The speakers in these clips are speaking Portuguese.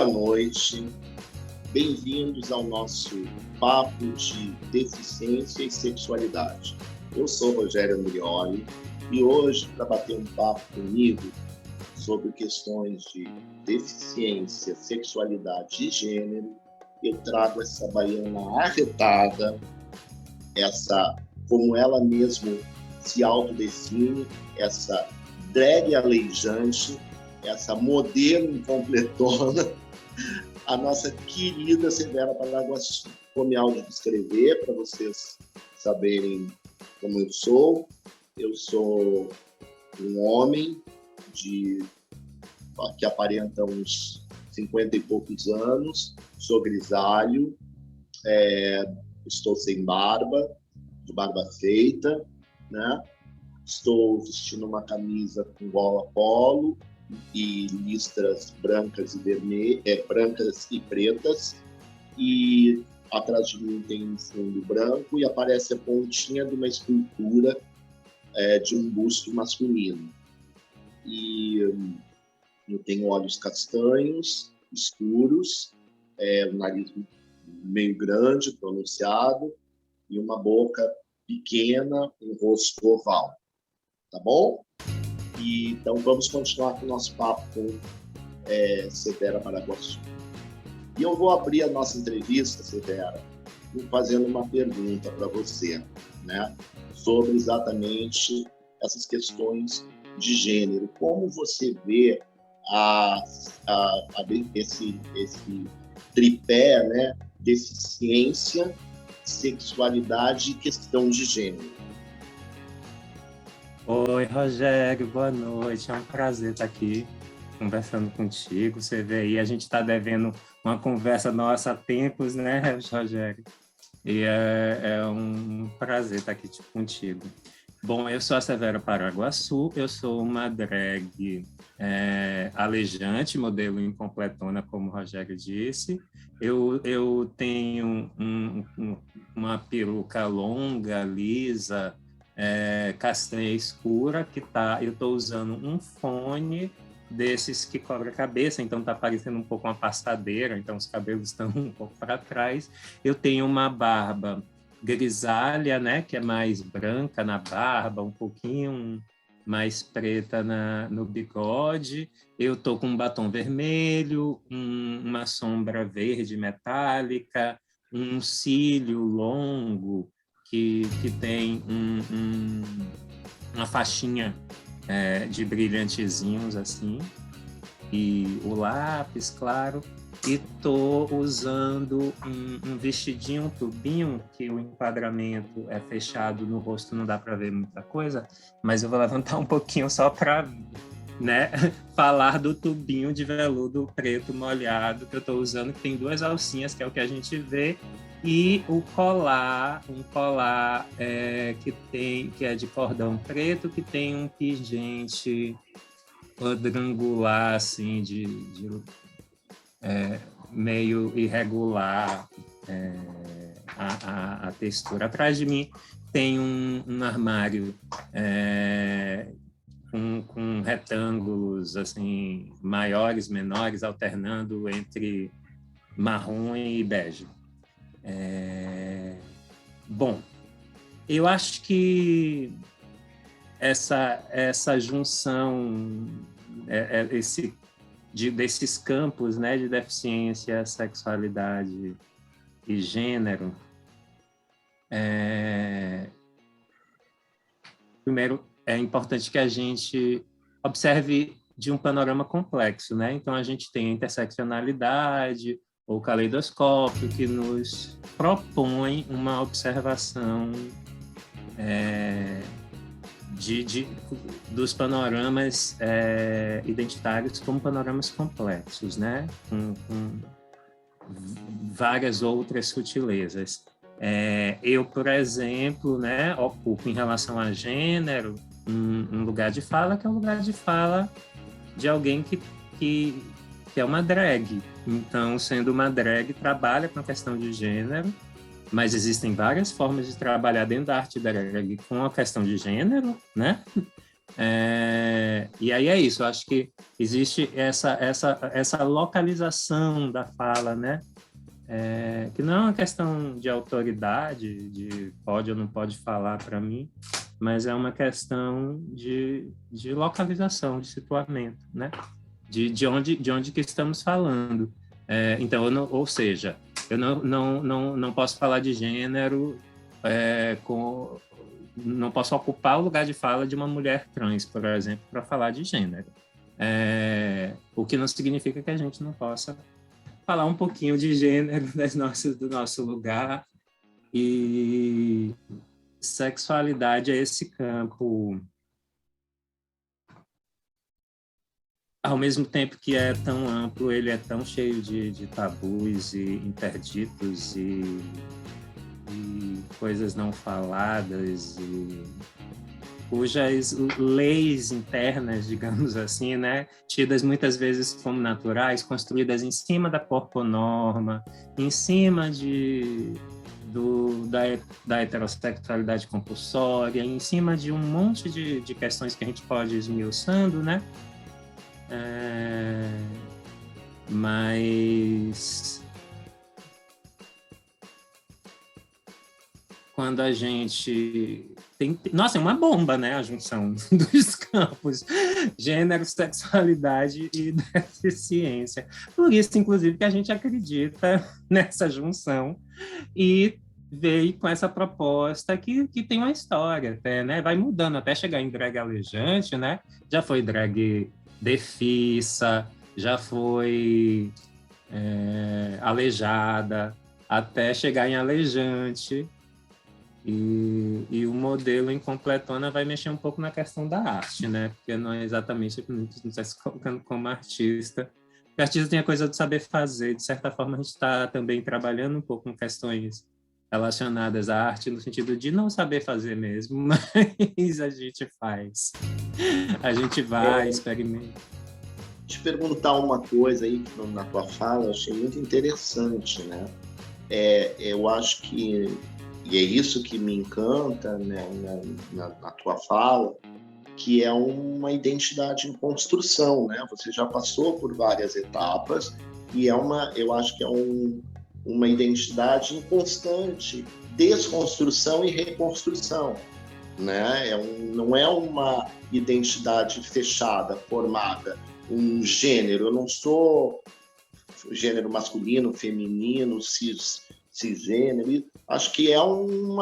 noite, bem-vindos ao nosso papo de deficiência e sexualidade. Eu sou Rogério Andrioli e hoje, para bater um papo comigo sobre questões de deficiência, sexualidade e gênero, eu trago essa baiana arretada, essa, como ela mesmo se autodefine, essa drag aleijante, essa modelo incompletona, a nossa querida Severa Paraguaçu. Vou me autodescrever para vocês saberem como eu sou. Eu sou um homem que aparenta uns 50 e poucos anos, sou grisalho, estou sem barba, de barba feita, né? Estou vestindo uma camisa com gola polo e listras brancas e pretas, e atrás de mim tem um fundo branco e aparece a pontinha de uma escultura de um busto masculino. E eu tenho olhos castanhos, escuros, um nariz meio grande, pronunciado, e uma boca pequena, um rosto oval. Tá bom? Então vamos continuar com o nosso papo com Severa Paraguaçu. E eu vou abrir a nossa entrevista, Severa, fazendo uma pergunta para você, né? Sobre exatamente essas questões de gênero. Como você vê esse tripé, né? Deficiência, sexualidade e questão de gênero? Oi, Rogério, boa noite. É um prazer estar aqui conversando contigo. Você vê aí, a gente está devendo uma conversa nossa há tempos, né, Rogério? E é um prazer estar aqui contigo. Bom, eu sou a Severa Paraguaçu, eu sou uma drag aleijante, modelo incompletona, como o Rogério disse. Eu tenho uma peruca longa, lisa, castanha escura, eu estou usando um fone desses que cobre a cabeça, então está parecendo um pouco uma passadeira, então os cabelos estão um pouco para trás. Eu tenho uma barba grisalha, né, que é mais branca na barba, um pouquinho mais preta no bigode. Eu estou com um batom vermelho, uma sombra verde metálica, um cílio longo, que tem uma faixinha de brilhantezinhos assim, e o lápis, claro, e estou usando um vestidinho, um tubinho, que o enquadramento é fechado no rosto, não dá para ver muita coisa, mas eu vou levantar um pouquinho só para, né, falar do tubinho de veludo preto molhado que eu estou usando, que tem 2 alcinhas, que é o que a gente vê, e um colar que é de cordão preto, que tem um pingente quadrangular, assim, meio irregular, a textura. Atrás de mim tem um armário com retângulos assim, maiores, menores, alternando entre marrom e bege. Bom, eu acho que essa junção, desses campos, né, de deficiência, sexualidade e gênero, primeiro, é importante que a gente observe de um panorama complexo, né? Então, a gente tem a interseccionalidade, ou caleidoscópio, que nos propõe uma observação dos panoramas identitários como panoramas complexos, né? Com várias outras sutilezas. Eu, por exemplo, né, ocupo em relação a gênero um lugar de fala que é um lugar de fala de alguém que é uma drag. Então, sendo uma drag, trabalha com a questão de gênero, mas existem várias formas de trabalhar dentro da arte drag com a questão de gênero, né? E aí é isso, eu acho que existe essa localização da fala, né? Que não é uma questão de autoridade, de pode ou não pode falar para mim, mas é uma questão de localização, de situamento, né? De onde que estamos falando. Então, ou seja, eu não posso falar de gênero não posso ocupar o lugar de fala de uma mulher trans, por exemplo, para falar de gênero. O que não significa que a gente não possa falar um pouquinho de gênero do nosso lugar. E sexualidade é esse campo, ao mesmo tempo que é tão amplo, ele é tão cheio de tabus e interditos e coisas não faladas, cujas leis internas, digamos assim, né, tidas muitas vezes como naturais, construídas em cima da porponorma, em cima da heterossexualidade compulsória, em cima de um monte de questões que a gente pode ir esmiuçando, né? Mas quando a gente tem... Nossa, é uma bomba, né? A junção dos campos, gênero, sexualidade e deficiência. Por isso, inclusive, que a gente acredita nessa junção e veio com essa proposta que tem uma história até, né? Vai mudando até chegar em drag alejante, né? Já foi drag defissa, já foi aleijada, até chegar em alejante. E o modelo incompletona vai mexer um pouco na questão da arte, né? Porque não é exatamente, não está se colocando como artista. O artista tem a coisa de saber fazer. De certa forma, a gente está também trabalhando um pouco com questões relacionadas à arte, no sentido de não saber fazer mesmo, mas a gente faz. A gente vai, experimenta. Te perguntar uma coisa aí na tua fala, eu achei muito interessante, né? Eu acho que, e é isso que me encanta, né, na tua fala, que é uma identidade em construção, né? Você já passou por várias etapas e eu acho que é uma identidade em constante desconstrução e reconstrução, né? Não é uma identidade fechada, formada, um gênero. Eu não sou gênero masculino, feminino, cisgênero. Acho que é um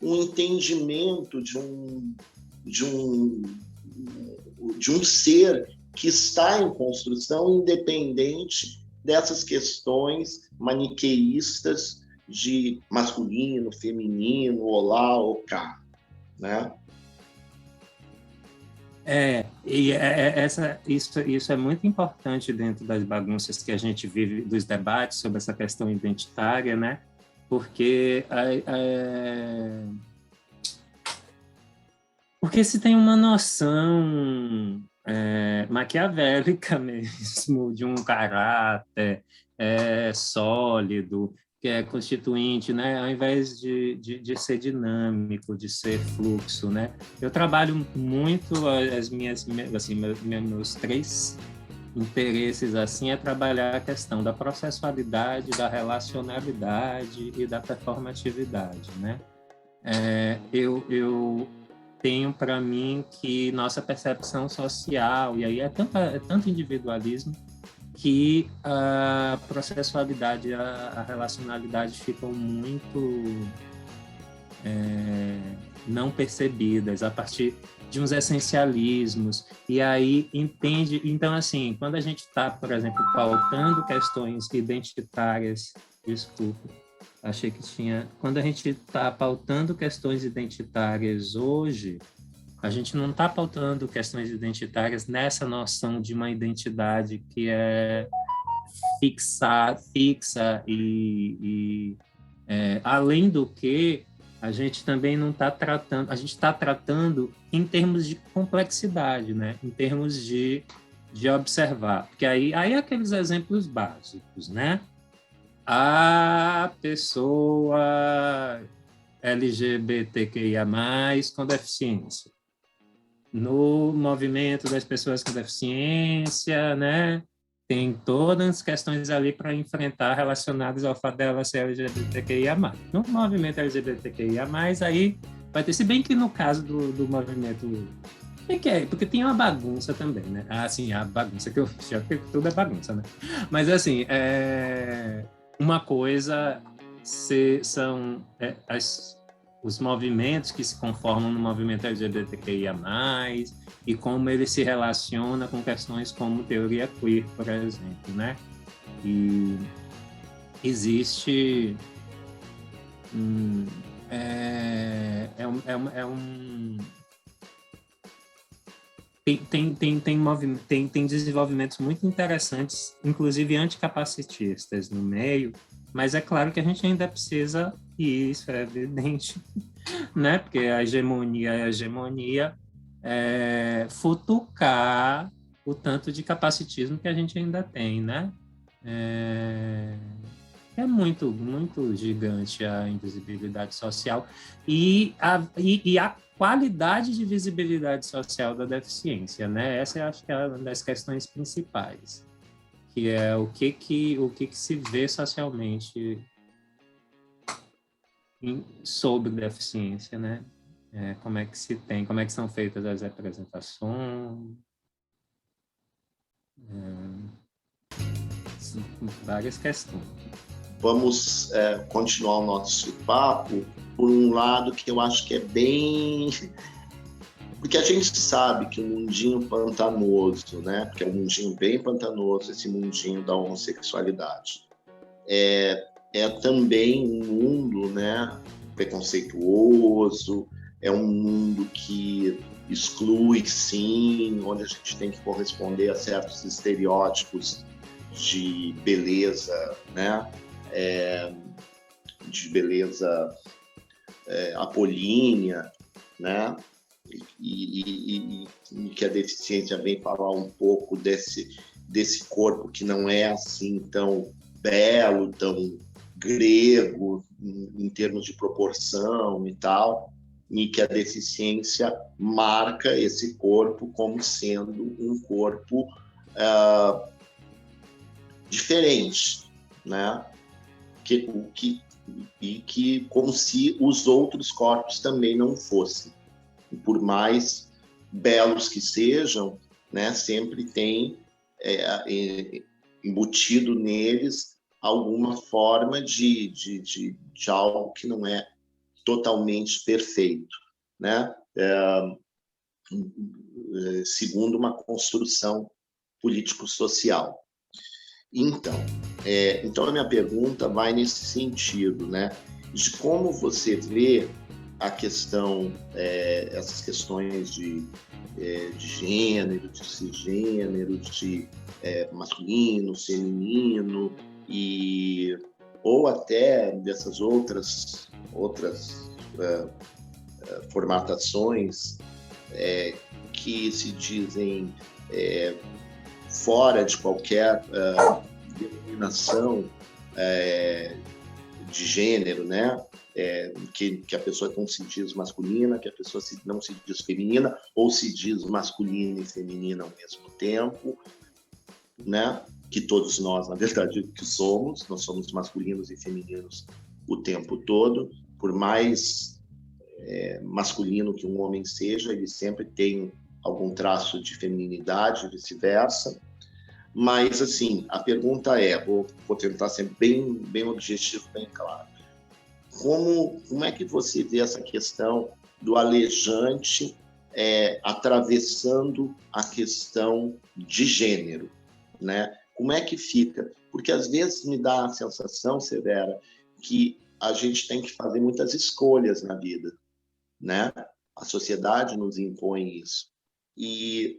entendimento de um ser que está em construção, independente dessas questões maniqueístas de masculino, feminino, olá ou cá, né? Isso é muito importante dentro das bagunças que a gente vive, dos debates sobre essa questão identitária, né? Porque se tem uma noção maquiavélica mesmo de um caráter sólido, que é constituinte, né? Ao invés de ser dinâmico, de ser fluxo, né? Eu trabalho muito meus 3 interesses assim é trabalhar a questão da processualidade, da relacionalidade e da performatividade, né? Eu tenho para mim que nossa percepção social, e aí é tanto individualismo, que a processualidade e a relacionalidade ficam muito não percebidas a partir de uns essencialismos. E aí entende... Então, assim, quando a gente está, por exemplo, pautando questões identitárias... Desculpa, achei que tinha... Quando a gente está pautando questões identitárias hoje, a gente não está pautando questões identitárias nessa noção de uma identidade que é fixa e além do que, a gente também não está tratando... A gente está tratando em termos de complexidade, né? Em termos de observar. Porque aí aqueles exemplos básicos, né? A pessoa LGBTQIA+, com deficiência. no movimento das pessoas com deficiência, né? Tem todas as questões ali para enfrentar relacionadas ao fato dela ser LGBTQIA+. No movimento LGBTQIA+, aí vai ter, se bem que no caso do movimento... Porque tem uma bagunça também, né? Assim, a bagunça que eu já porque tudo é bagunça, né? Mas, assim, uma coisa são os movimentos que se conformam no movimento LGBTQIA+, e como ele se relaciona com questões como teoria queer, por exemplo, né? E existe... Tem desenvolvimentos muito interessantes, inclusive anticapacitistas no meio, mas é claro que a gente ainda precisa, e isso é evidente, né? Porque a hegemonia é a hegemonia, futucar o tanto de capacitismo que a gente ainda tem, né? É muito, muito gigante a invisibilidade social e a qualidade de visibilidade social da deficiência, né? Essa eu acho que é uma das questões principais, que é o que se vê socialmente sobre deficiência, né? Como é que se tem, como é que são feitas as representações, várias questões. Vamos continuar o nosso papo por um lado que eu acho que é bem... Porque a gente sabe que o mundinho pantanoso, né? Porque é um mundinho bem pantanoso, esse mundinho da homossexualidade. É também um mundo, né, preconceituoso, é um mundo que exclui, sim, onde a gente tem que corresponder a certos estereótipos de beleza, né? De beleza apolínea, né? E que a deficiência vem falar um pouco desse corpo que não é assim tão belo, tão grego em termos de proporção e tal, e que a deficiência marca esse corpo como sendo um corpo diferente, né? Que como se os outros corpos também não fossem. E por mais belos que sejam, né, sempre tem embutido neles alguma forma de algo que não é totalmente perfeito, né? Segundo uma construção político-social. Então a minha pergunta vai nesse sentido, né? De como você vê a questão, essas questões de gênero, de cisgênero, de masculino, feminino, ou até dessas outras formatações que se dizem fora de qualquer denominação de gênero, né? Que a pessoa não se diz masculina, que a pessoa não se diz feminina, ou se diz masculina e feminina ao mesmo tempo, né? Que todos nós, na verdade, que nós somos masculinos e femininos o tempo todo. Por mais masculino que um homem seja, ele sempre tem algum traço de feminilidade, vice-versa. Mas, assim, a pergunta vou tentar ser bem objetivo, bem claro. Como é que você vê essa questão do alejante atravessando a questão de gênero, né? Como é que fica? Porque às vezes me dá a sensação, Severa, que a gente tem que fazer muitas escolhas na vida, né? A sociedade nos impõe isso. E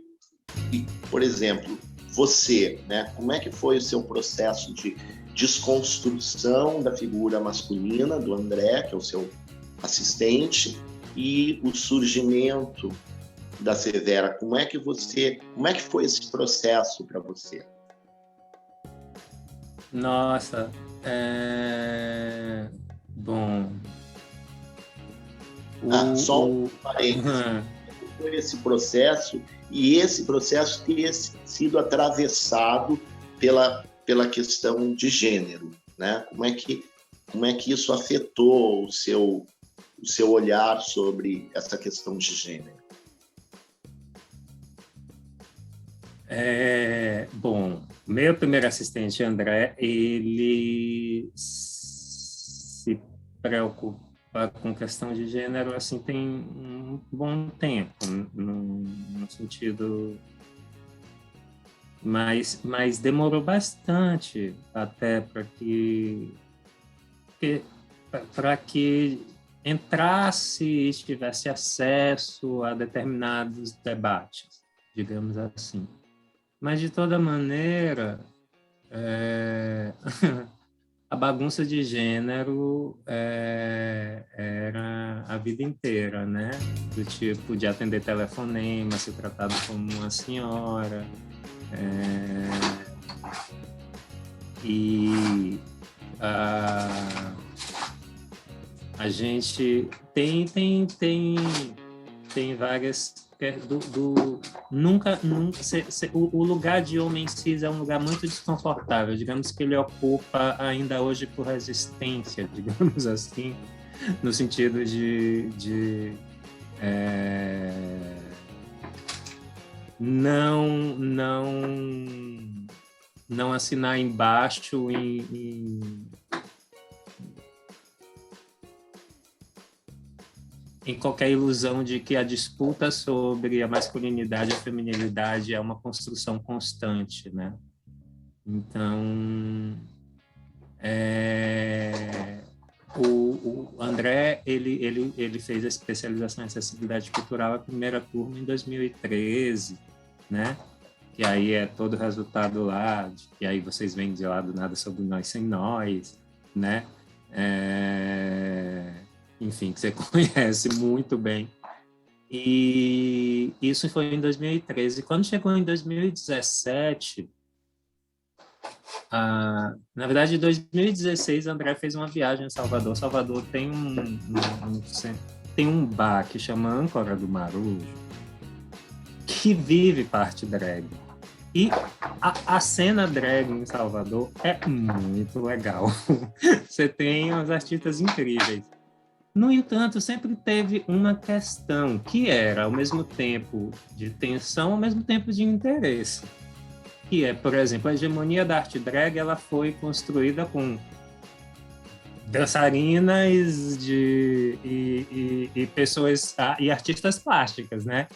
por exemplo, você, né? Como é que foi o seu processo de desconstrução da figura masculina do André, que é o seu assistente, e o surgimento da Severa? Como é que foi esse processo para você? Nossa, bom. Só um parênteses. foi esse processo, e esse processo ter sido atravessado pela questão de gênero, né? Como é que isso afetou o seu olhar sobre essa questão de gênero? Bom, meu primeiro assistente, André, ele se preocupa com questão de gênero assim tem um bom tempo, no sentido, mas demorou bastante até para que entrasse e tivesse acesso a determinados debates, digamos assim. Mas, de toda maneira, a bagunça de gênero era a vida inteira, né? Do tipo de atender telefonema, ser tratado como uma senhora. E a gente tem várias... nunca o lugar de homem cis é um lugar muito desconfortável, digamos que ele ocupa ainda hoje por resistência, digamos assim, no sentido de não assinar embaixo em qualquer ilusão de que a disputa sobre a masculinidade e a feminilidade é uma construção constante, né? Então, o André, ele fez a especialização em acessibilidade cultural, a primeira turma, em 2013, né? Que aí é todo o resultado lá, e aí vocês vêm de lá do nada sobre Nós Sem Nós, né? Enfim, que você conhece muito bem. E isso foi em 2013. Quando chegou em 2017, na verdade, em 2016, André fez uma viagem a Salvador. Salvador tem um bar que chama Âncora do Marujo, que vive parte drag. E a cena drag em Salvador é muito legal. Você tem uns artistas incríveis. No entanto, sempre teve uma questão que era, ao mesmo tempo de tensão, ao mesmo tempo de interesse. Que é, por exemplo, a hegemonia da arte drag, ela foi construída com dançarinas e pessoas e artistas plásticas, né?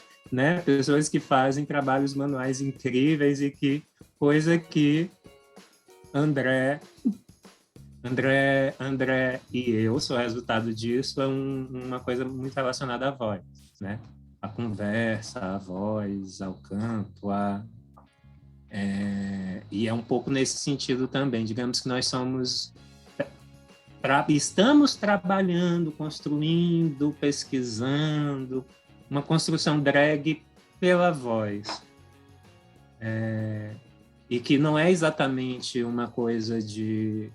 Pessoas que fazem trabalhos manuais incríveis e coisa que André e eu, sou resultado disso, é uma coisa muito relacionada à voz, né? A conversa, a voz, ao canto, e é um pouco nesse sentido também. Digamos que nós estamos trabalhando, construindo, pesquisando uma construção drag pela voz. E que não é exatamente uma coisa de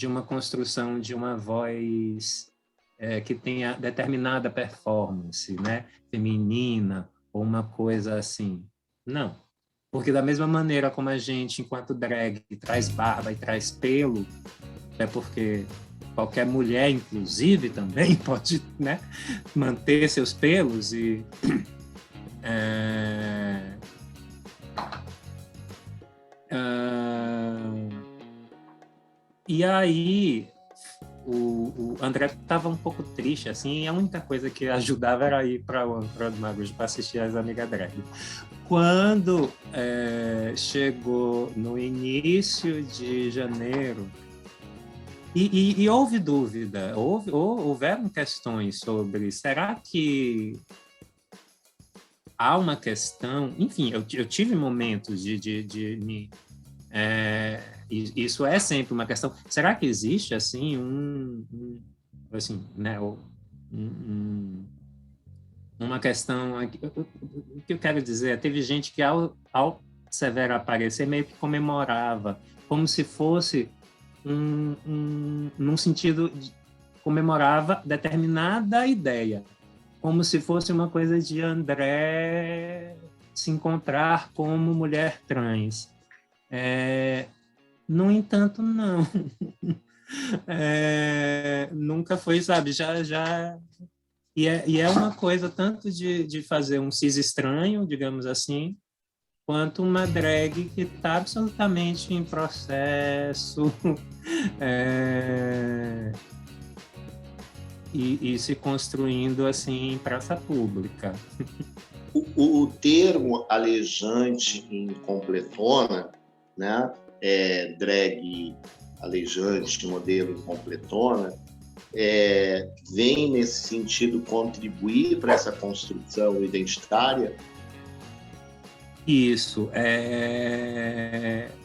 uma construção de uma voz que tenha determinada performance, né? Feminina, ou uma coisa assim. Não. Porque da mesma maneira como a gente, enquanto drag, traz barba e traz pelo, é porque qualquer mulher, inclusive, também pode, né, manter seus pelos e aí o André estava um pouco triste, assim, e a única coisa que ajudava era ir para o Âncora do Marujo para assistir as amigas drag. Quando chegou no início de janeiro, e houve dúvida, houveram questões sobre, será que há uma questão, enfim, eu tive momentos de me... isso é sempre uma questão. Será que existe assim assim, né, uma questão? O que eu quero dizer? Teve gente que ao Severo aparecer meio que comemorava, como se fosse num sentido comemorava determinada ideia. como se fosse uma coisa de André se encontrar como mulher trans. No entanto, não. Nunca foi, sabe? E é uma coisa tanto de fazer um cis estranho, digamos assim, quanto uma drag que está absolutamente em processo e se construindo assim em praça pública. O termo aleijante em completona, né? Drag aleijante, modelo em completona, vem nesse sentido contribuir para essa construção identitária? Isso.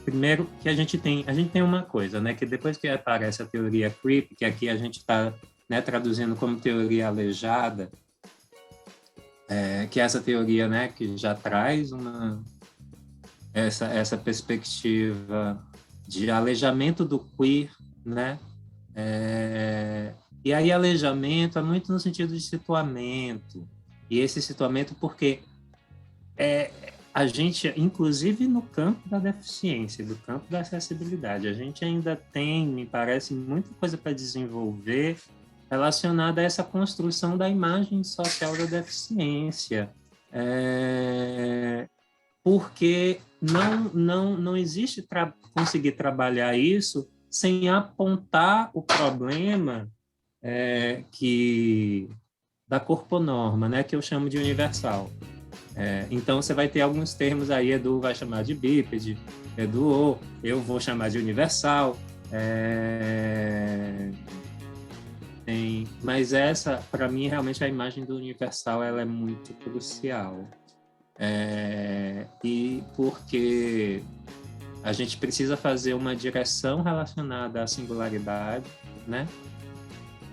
Primeiro que a gente tem uma coisa, né? Que depois que aparece a teoria creep, que aqui a gente está, né, traduzindo como teoria aleijada, que é essa teoria, né, que já traz essa perspectiva de aleijamento do queer, né? E aí aleijamento é muito no sentido de situamento, e esse situamento porque a gente, inclusive no campo da deficiência, do campo da acessibilidade, a gente ainda tem, me parece, muita coisa para desenvolver relacionada a essa construção da imagem social da deficiência. Porque não existe conseguir trabalhar isso sem apontar o problema da corponorma, né, que eu chamo de universal. Então, você vai ter alguns termos aí, Edu vai chamar de bípede, Edu, eu vou chamar de universal, mas essa, para mim, realmente a imagem do universal ela é muito crucial. E porque a gente precisa fazer uma direção relacionada à singularidade, né?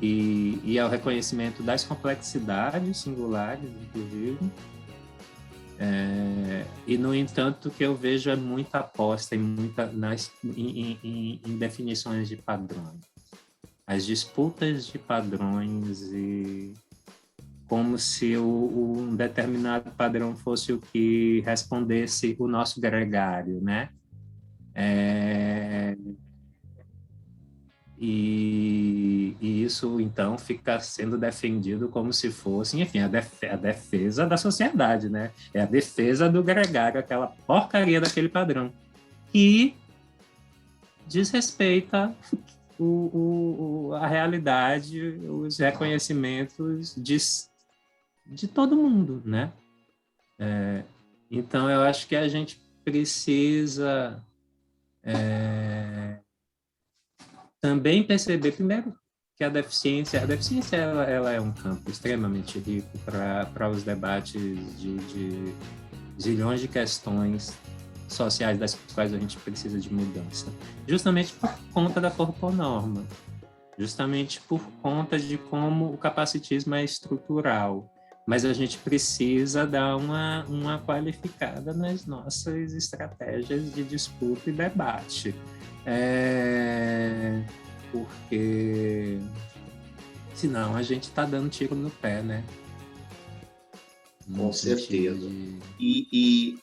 E ao reconhecimento das complexidades singulares, inclusive. E, no entanto, o que eu vejo é muita aposta em definições de padrões. As disputas de padrões e como se um determinado padrão fosse o que respondesse o nosso gregário, né? E isso, então, fica sendo defendido como se fosse, enfim, a defesa da sociedade, né? É a defesa do gregário, aquela porcaria daquele padrão, que desrespeita a realidade, os reconhecimentos de todo mundo, né? Então, eu acho que a gente precisa também perceber, primeiro, que a deficiência ela é um campo extremamente rico para os debates de zilhões de questões sociais das quais a gente precisa de mudança, justamente por conta da corponorma, justamente por conta de como o capacitismo é estrutural, mas a gente precisa dar uma qualificada nas nossas estratégias de disputa e debate. Porque senão a gente está dando tiro no pé, né? Com certeza. E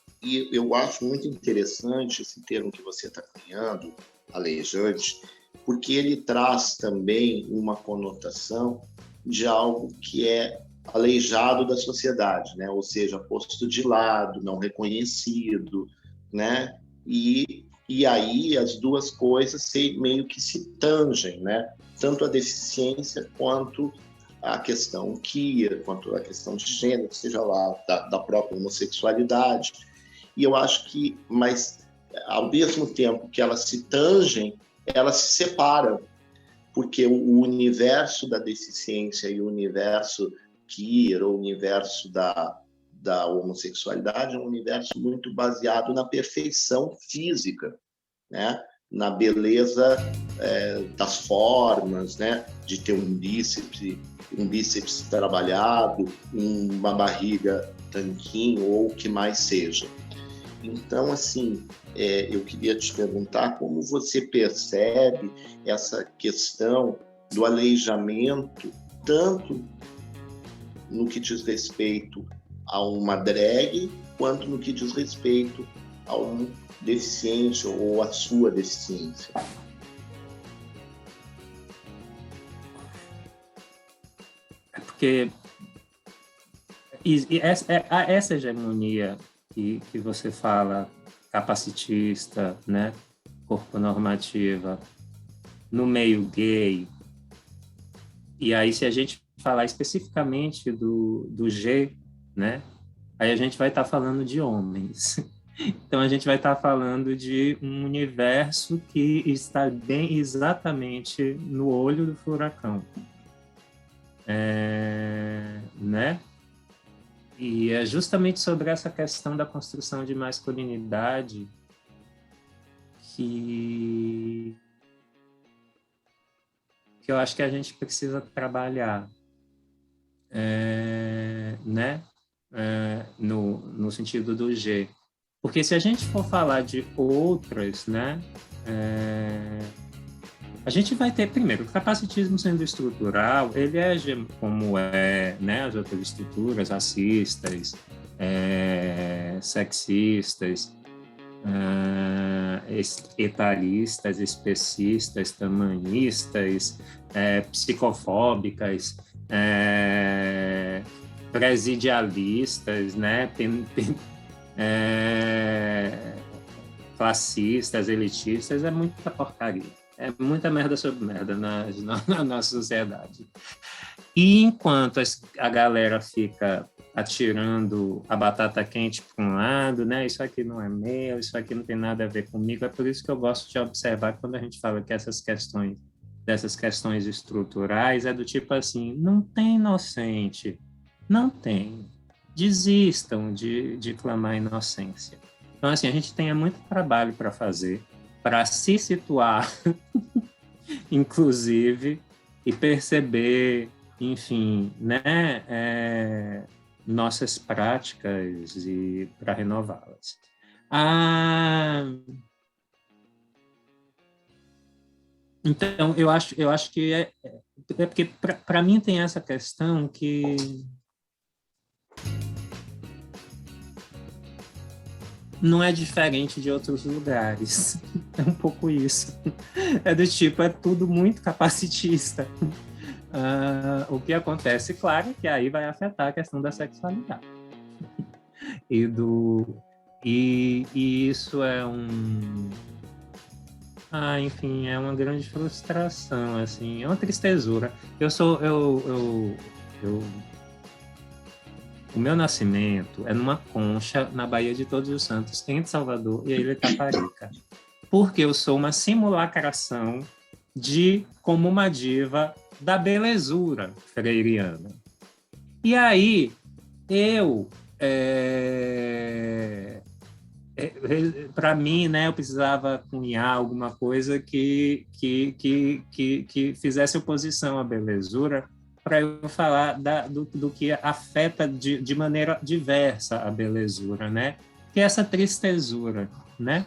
eu acho muito interessante esse termo que você está criando, aleijante, porque ele traz também uma conotação de algo que é aleijado da sociedade, né? Ou seja, posto de lado, não reconhecido, né? E aí as duas coisas meio que se tangem, né? Tanto a deficiência quanto a questão queer, quanto a questão de gênero, seja lá da própria homossexualidade. E eu acho que, mas ao mesmo tempo que elas se tangem, elas se separam, porque o universo da deficiência e o universo queer, ou o universo da homossexualidade, é um universo muito baseado na perfeição física, né? Na beleza das formas, né? De ter um bíceps trabalhado, uma barriga tanquinho ou o que mais seja. Então, assim, eu queria te perguntar como você percebe essa questão do aleijamento, tanto no que diz respeito a uma drag, quanto no que diz respeito a um deficiente ou a sua deficiência. Porque essa hegemonia que você fala, capacitista, né, corpo normativa, no meio gay, e aí se a gente falar especificamente do G, né, aí a gente vai estar falando de homens. Então a gente vai estar falando de um universo que está bem exatamente no olho do furacão. Né? E é justamente sobre essa questão da construção de masculinidade que eu acho que a gente precisa trabalhar, né? No sentido do G. Porque se a gente for falar de outras, né? A gente vai ter, primeiro, o capacitismo sendo estrutural, ele é como né, as outras estruturas racistas, sexistas, etaristas, especistas, tamanhistas, psicofóbicas, presidialistas, né, classistas, elitistas, é muita porcaria. É muita merda sobre merda na nossa sociedade. E enquanto a galera fica atirando a batata quente para um lado, né? Isso aqui não é meu, isso aqui não tem nada a ver comigo. É por isso que eu gosto de observar quando a gente fala que dessas questões estruturais, é do tipo assim, não tem inocente, não tem. Desistam de clamar inocência. Então, assim, a gente tem muito trabalho para fazer, para se situar, inclusive, e perceber, enfim, né, nossas práticas e para renová-las. Então, eu acho que é porque para mim tem essa questão que não é diferente de outros lugares. É um pouco isso. É do tipo, é tudo muito capacitista. O que acontece, claro, que aí vai afetar a questão da sexualidade. E isso é enfim, é uma grande frustração, assim, é uma tristezura. O meu nascimento é numa concha na Baía de Todos os Santos, entre Salvador e a Ilha Itaparica. Porque eu sou uma simulacração como uma diva da belezura freiriana. E aí, para mim, né, eu precisava cunhar alguma coisa que fizesse oposição à belezura, para eu falar do que afeta de maneira diversa a belezura, né? Que é essa tristezura, né?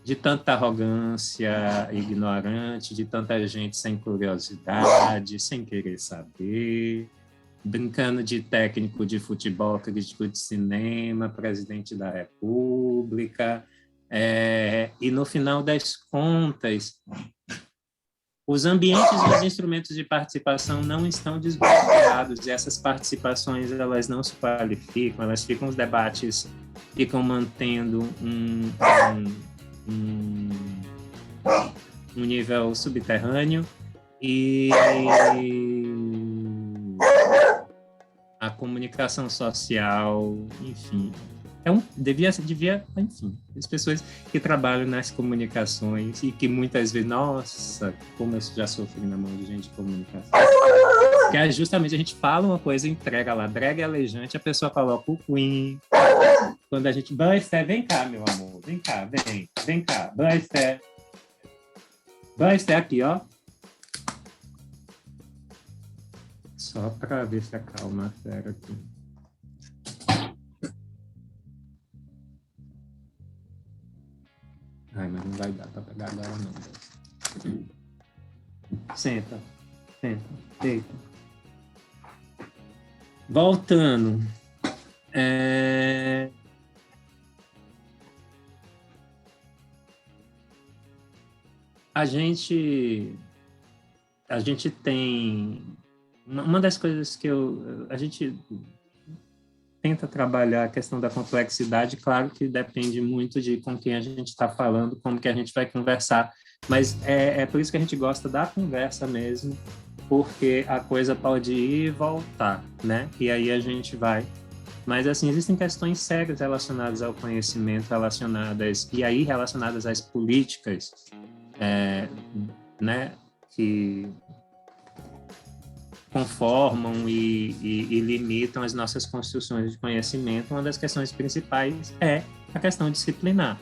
De tanta arrogância ignorante, de tanta gente sem curiosidade, sem querer saber, brincando de técnico de futebol, crítico de cinema, presidente da República, e no final das contas, os ambientes e os instrumentos de participação não estão desbloqueados, e essas participações elas não se qualificam, elas ficam, os debates ficam mantendo um nível subterrâneo, e a comunicação social, enfim, devia, enfim, as pessoas que trabalham nas comunicações e que muitas vezes, nossa, como eu já sofri na mão de gente de comunicação, que é justamente a gente fala uma coisa, entrega lá, brega e alejante, a pessoa coloca o Queen, quando a gente, Banster, vem cá, meu amor, vem cá, vem cá, Banster aqui, ó. Só para ver se acalma a fera aqui. Ai, mas não vai dar para pegar agora não. Senta, deita. Voltando, a gente tem uma das coisas que a gente tenta trabalhar a questão da complexidade, claro que depende muito de com quem a gente está falando, como que a gente vai conversar, mas é por isso que a gente gosta da conversa mesmo, porque a coisa pode ir e voltar, né? E aí a gente vai. Mas, assim, existem questões sérias relacionadas ao conhecimento, relacionadas às políticas, né? Que conformam e limitam as nossas construções de conhecimento. Uma das questões principais é a questão disciplinar.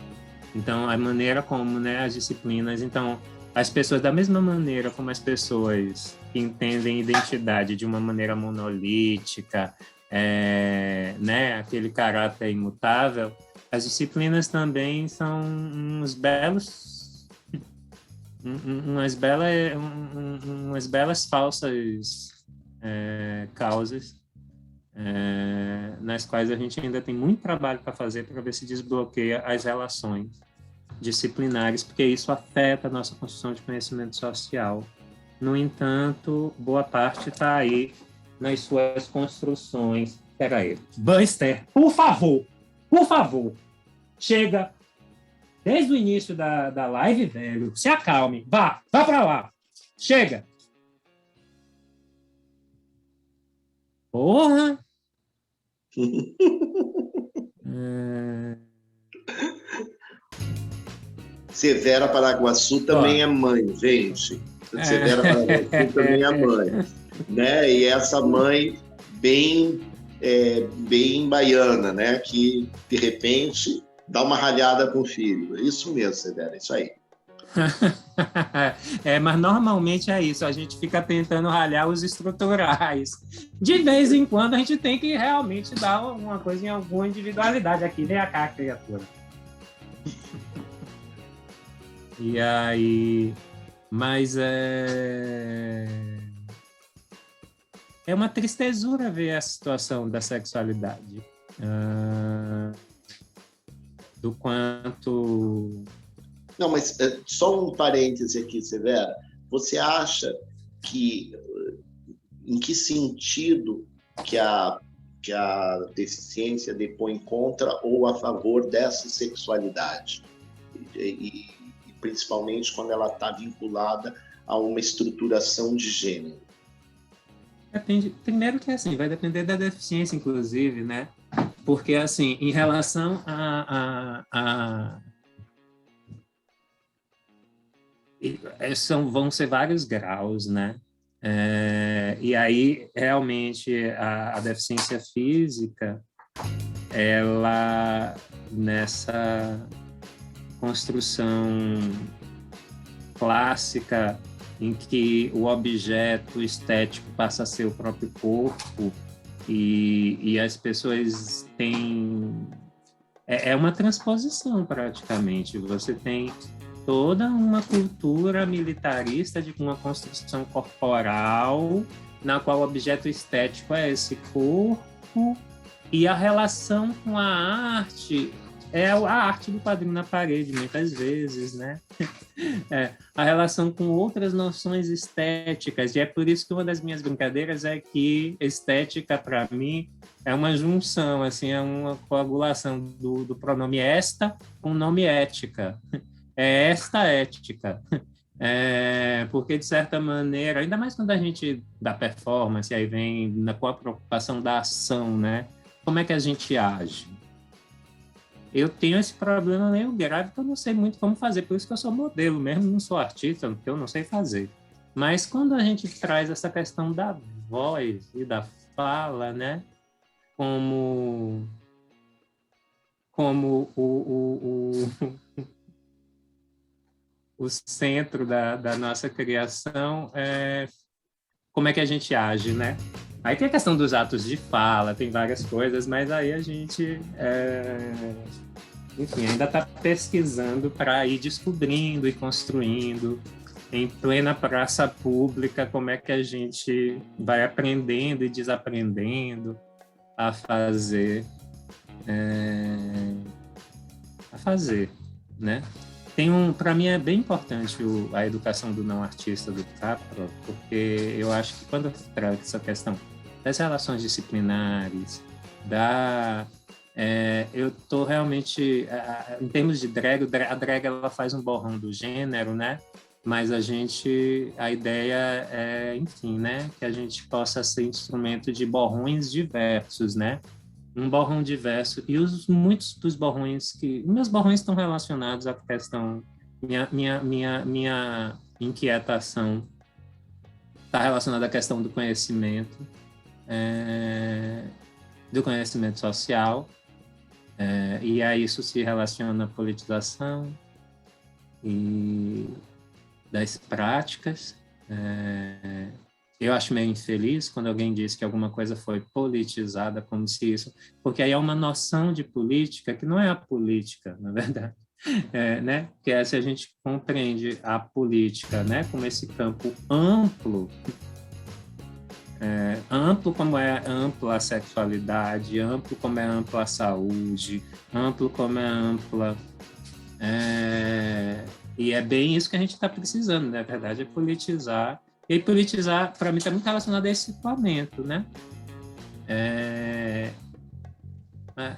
Então, a maneira como, né, as disciplinas... Então, as pessoas, da mesma maneira como as pessoas que entendem identidade de uma maneira monolítica, né, aquele caráter imutável, as disciplinas também são umas belas falsas causas nas quais a gente ainda tem muito trabalho para fazer para ver se desbloqueia as relações disciplinares, porque isso afeta a nossa construção de conhecimento social. No entanto, boa parte está aí nas suas construções. Espera aí. Buster, por favor, chega desde o início da live, velho. Se acalme. Vá para lá. Chega. Porra. Severa Paraguaçu também é mãe, gente. Severa Paraguaçu também é mãe. Né? E essa mãe bem baiana, né? Que, de repente, dá uma ralhada com o filho. Isso mesmo, Severa, isso aí. Mas normalmente é isso, a gente fica tentando ralhar os estruturais. De vez em quando a gente tem que realmente dar uma coisa em alguma individualidade aqui, vem cá, criatura. E aí, mas é uma tristezura ver a situação da sexualidade, do quanto... Não, mas só um parêntese aqui, Severa. Você acha que, em que sentido que a deficiência depõe contra ou a favor dessa sexualidade? E principalmente quando ela está vinculada a uma estruturação de gênero? Depende, primeiro que assim, vai depender da deficiência, inclusive, né? Porque, assim, em relação vão ser vários graus, né? E aí, realmente, a deficiência física, ela, nessa construção clássica em que o objeto estético passa a ser o próprio corpo e as pessoas têm... É uma transposição, praticamente. Você tem toda uma cultura militarista de uma construção corporal na qual o objeto estético é esse corpo e a relação com a arte é a arte do quadrinho na parede, muitas vezes, né? A relação com outras noções estéticas, e é por isso que uma das minhas brincadeiras é que estética, para mim, é uma junção, assim, é uma coagulação do pronome esta com o nome ética. É esta ética. Porque, de certa maneira, ainda mais quando a gente dá performance, aí vem com a preocupação da ação, né? Como é que a gente age? Eu tenho esse problema meio grave que eu não sei muito como fazer, por isso que eu sou modelo mesmo, não sou artista, porque eu não sei fazer. Mas quando a gente traz essa questão da voz e da fala, né? Como o centro da nossa criação, como é que a gente age, né? Aí tem a questão dos atos de fala, tem várias coisas, mas aí a gente, enfim, ainda está pesquisando para ir descobrindo e construindo em plena praça pública, como é que a gente vai aprendendo e desaprendendo a fazer, né? Para mim é bem importante a educação do não artista do Capra, porque eu acho que quando trata essa questão das relações disciplinares, eu estou realmente, em termos de drag, a drag ela faz um borrão do gênero, né? Mas a ideia é, enfim, né? Que a gente possa ser instrumento de borrões diversos, né? Um borrão diverso, e muitos dos borrões meus borrões estão relacionados à questão, minha inquietação está relacionada à questão do conhecimento social, e a isso se relaciona a politização e das práticas. Eu acho meio infeliz quando alguém diz que alguma coisa foi politizada, como se isso... Porque aí é uma noção de política que não é a política, na verdade. Né? Que se a gente compreende a política, né, como esse campo amplo, amplo como é ampla a sexualidade, amplo como é ampla a saúde, amplo como é ampla... E é bem isso que a gente está precisando, na verdade, é politizar. E politizar, para mim, está muito relacionado a esse equipamento, né?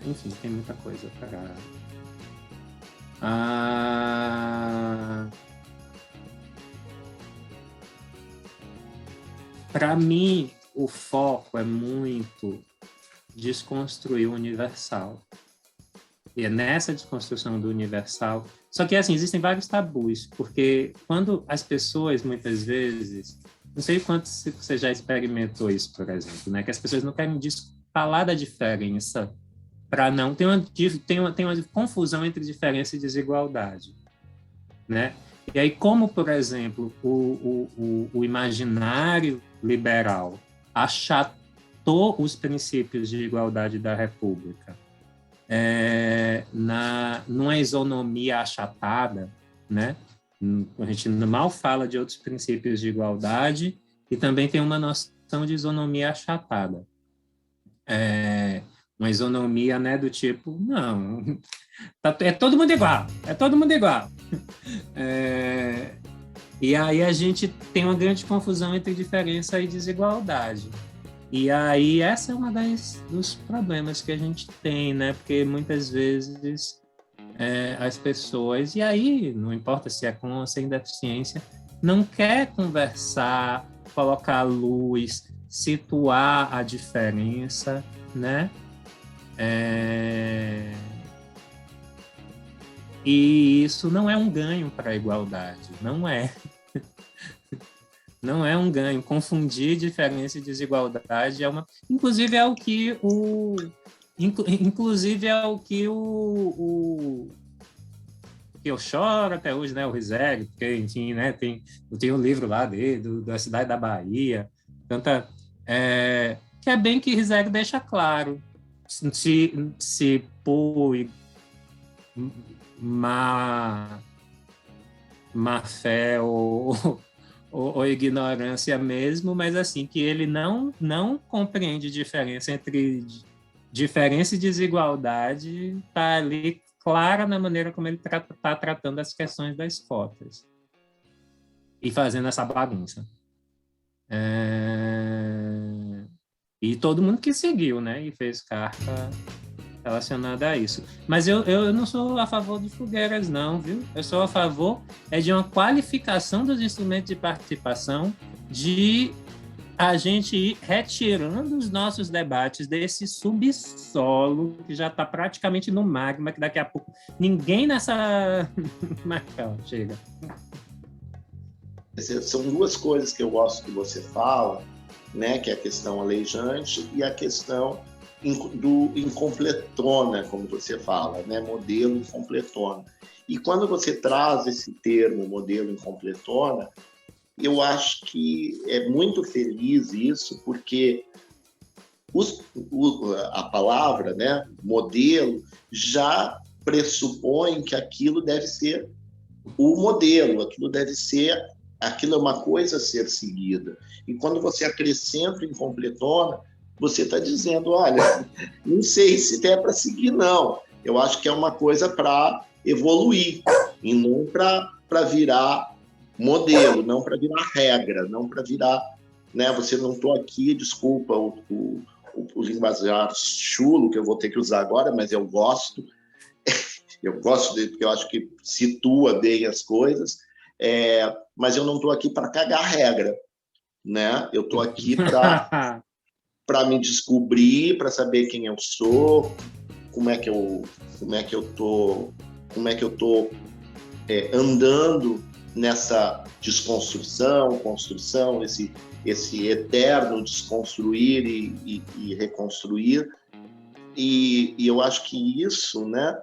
Enfim, tem muita coisa para mim, o foco é muito desconstruir o universal. E é nessa desconstrução do universal... Só que, assim, existem vários tabus, porque quando as pessoas, muitas vezes... Não sei quanto você já experimentou isso, por exemplo, né? Que as pessoas não querem falar da diferença para não... Tem uma confusão entre diferença e desigualdade, né? E aí, como, por exemplo, o imaginário liberal achatou os princípios de igualdade da República, numa isonomia achatada, né? A gente mal fala de outros princípios de igualdade e também tem uma noção de isonomia achatada. Uma isonomia, né, do tipo, não, é todo mundo igual, é todo mundo igual. E aí a gente tem uma grande confusão entre diferença e desigualdade. E aí essa é uma dos problemas que a gente tem, né? Porque muitas vezes as pessoas, e aí não importa se é com ou sem deficiência, não quer conversar, colocar a luz, situar a diferença, né? E isso não é um ganho para a igualdade, não é. Não é um ganho. Confundir diferença e desigualdade inclusive é o que que eu choro até hoje, né, o Rizek, porque, enfim, né, eu tenho um livro lá dele, da cidade da Bahia, que é bem que Rizek deixa claro, se por má fé ou ignorância mesmo, mas assim, que ele não compreende diferença entre diferença e desigualdade, está ali clara na maneira como ele está tratando as questões das cotas e fazendo essa bagunça. E todo mundo que seguiu, né, e fez carta relacionada a isso. Mas eu não sou a favor de fogueiras, não, viu? Eu sou a favor de uma qualificação dos instrumentos de participação, de a gente ir retirando os nossos debates desse subsolo que já está praticamente no magma, que daqui a pouco ninguém nessa... Marcão, chega. São duas coisas que eu gosto que você fala, né? Que é a questão aleijante e a questão do incompletona, como você fala, né? Modelo incompletona. E quando você traz esse termo, modelo incompletona, eu acho que é muito feliz isso, porque a palavra, né, modelo, já pressupõe que aquilo deve ser o modelo, aquilo deve ser aquilo é uma coisa a ser seguida. E quando você acrescenta em completona, você está dizendo, olha, não sei se é para seguir, não. Eu acho que é uma coisa para evoluir, e não para virar modelo, não para virar regra, não para virar... Né? Você não estou aqui, desculpa o linguajar chulo que eu vou ter que usar agora, mas eu gosto. Eu gosto dele porque eu acho que situa bem as coisas, mas eu não estou aqui para cagar regra, né? Eu estou aqui para me descobrir, para saber quem eu sou, como é que eu tô andando nessa desconstrução, construção, esse eterno desconstruir e reconstruir. E eu acho que isso, né?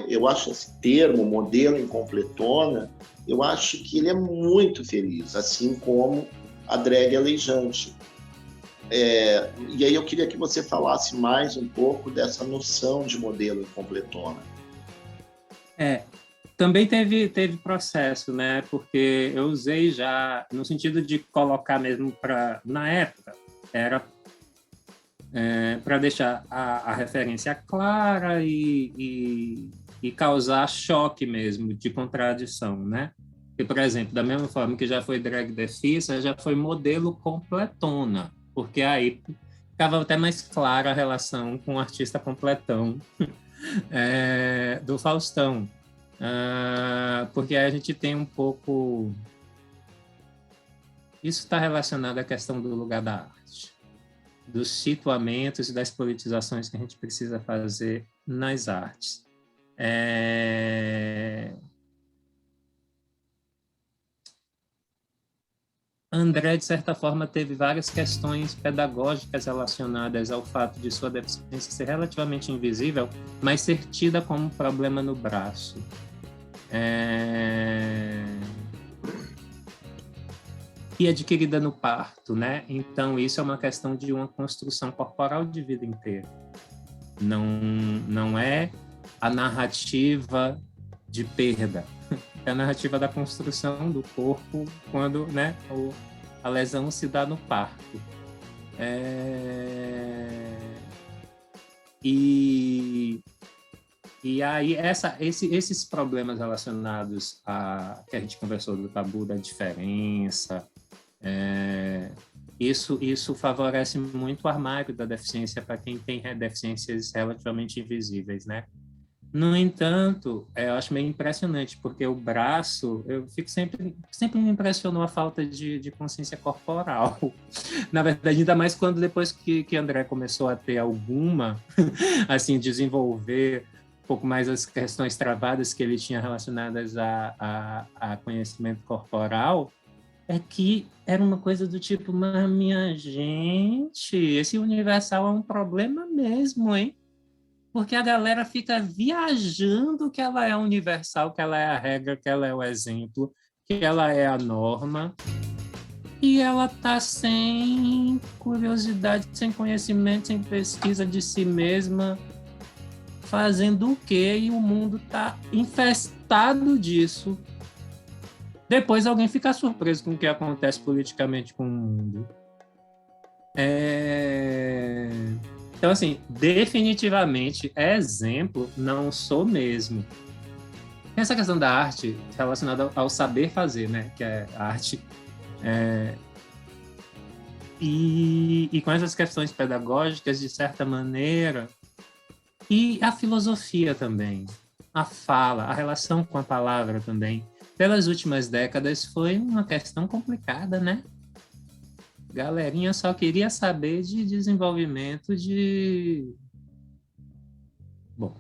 Eu acho esse termo, modelo em completona, eu acho que ele é muito feliz, assim como a drag aleijante. E aí eu queria que você falasse mais um pouco dessa noção de modelo em completona. Também teve processo, né? Porque eu usei já, no sentido de colocar mesmo na época, era para deixar a referência clara e causar choque mesmo, de contradição, né? E, por exemplo, da mesma forma que já foi drag defissa, já foi modelo completona, porque aí ficava até mais clara a relação com o artista completão do Faustão. Porque a gente tem um pouco... Isso está relacionado à questão do lugar da arte, dos situamentos e das politizações que a gente precisa fazer nas artes. André, de certa forma, teve várias questões pedagógicas relacionadas ao fato de sua deficiência ser relativamente invisível, mas ser tida como um problema no braço. E adquirida no parto, né? Então, isso é uma questão de uma construção corporal de vida inteira. Não é a narrativa de perda, é a narrativa da construção do corpo quando, né, a lesão se dá no parto. E aí esses problemas relacionados a que a gente conversou do tabu da diferença, isso favorece muito o armário da deficiência para quem tem deficiências relativamente invisíveis, né? No entanto, eu acho meio impressionante, porque o braço, eu fico sempre me impressionou a falta de consciência corporal. Na verdade, ainda mais quando depois que André começou a ter alguma, assim, desenvolver um pouco mais as questões travadas que ele tinha relacionadas a conhecimento corporal, é que era uma coisa do tipo, mas minha gente, esse universal é um problema mesmo, hein? Porque a galera fica viajando que ela é universal, que ela é a regra, que ela é o exemplo, que ela é a norma, e ela está sem curiosidade, sem conhecimento, sem pesquisa de si mesma, fazendo o quê? E o mundo está infestado disso. Depois alguém fica surpreso com o que acontece politicamente com o mundo. Então, assim, definitivamente, exemplo, não sou mesmo. Tem essa questão da arte relacionada ao saber fazer, né? Que é a arte. E com essas questões pedagógicas, de certa maneira, e a filosofia também, a fala, a relação com a palavra também. Pelas últimas décadas foi uma questão complicada, né? Galerinha só queria saber de desenvolvimento de... Bom,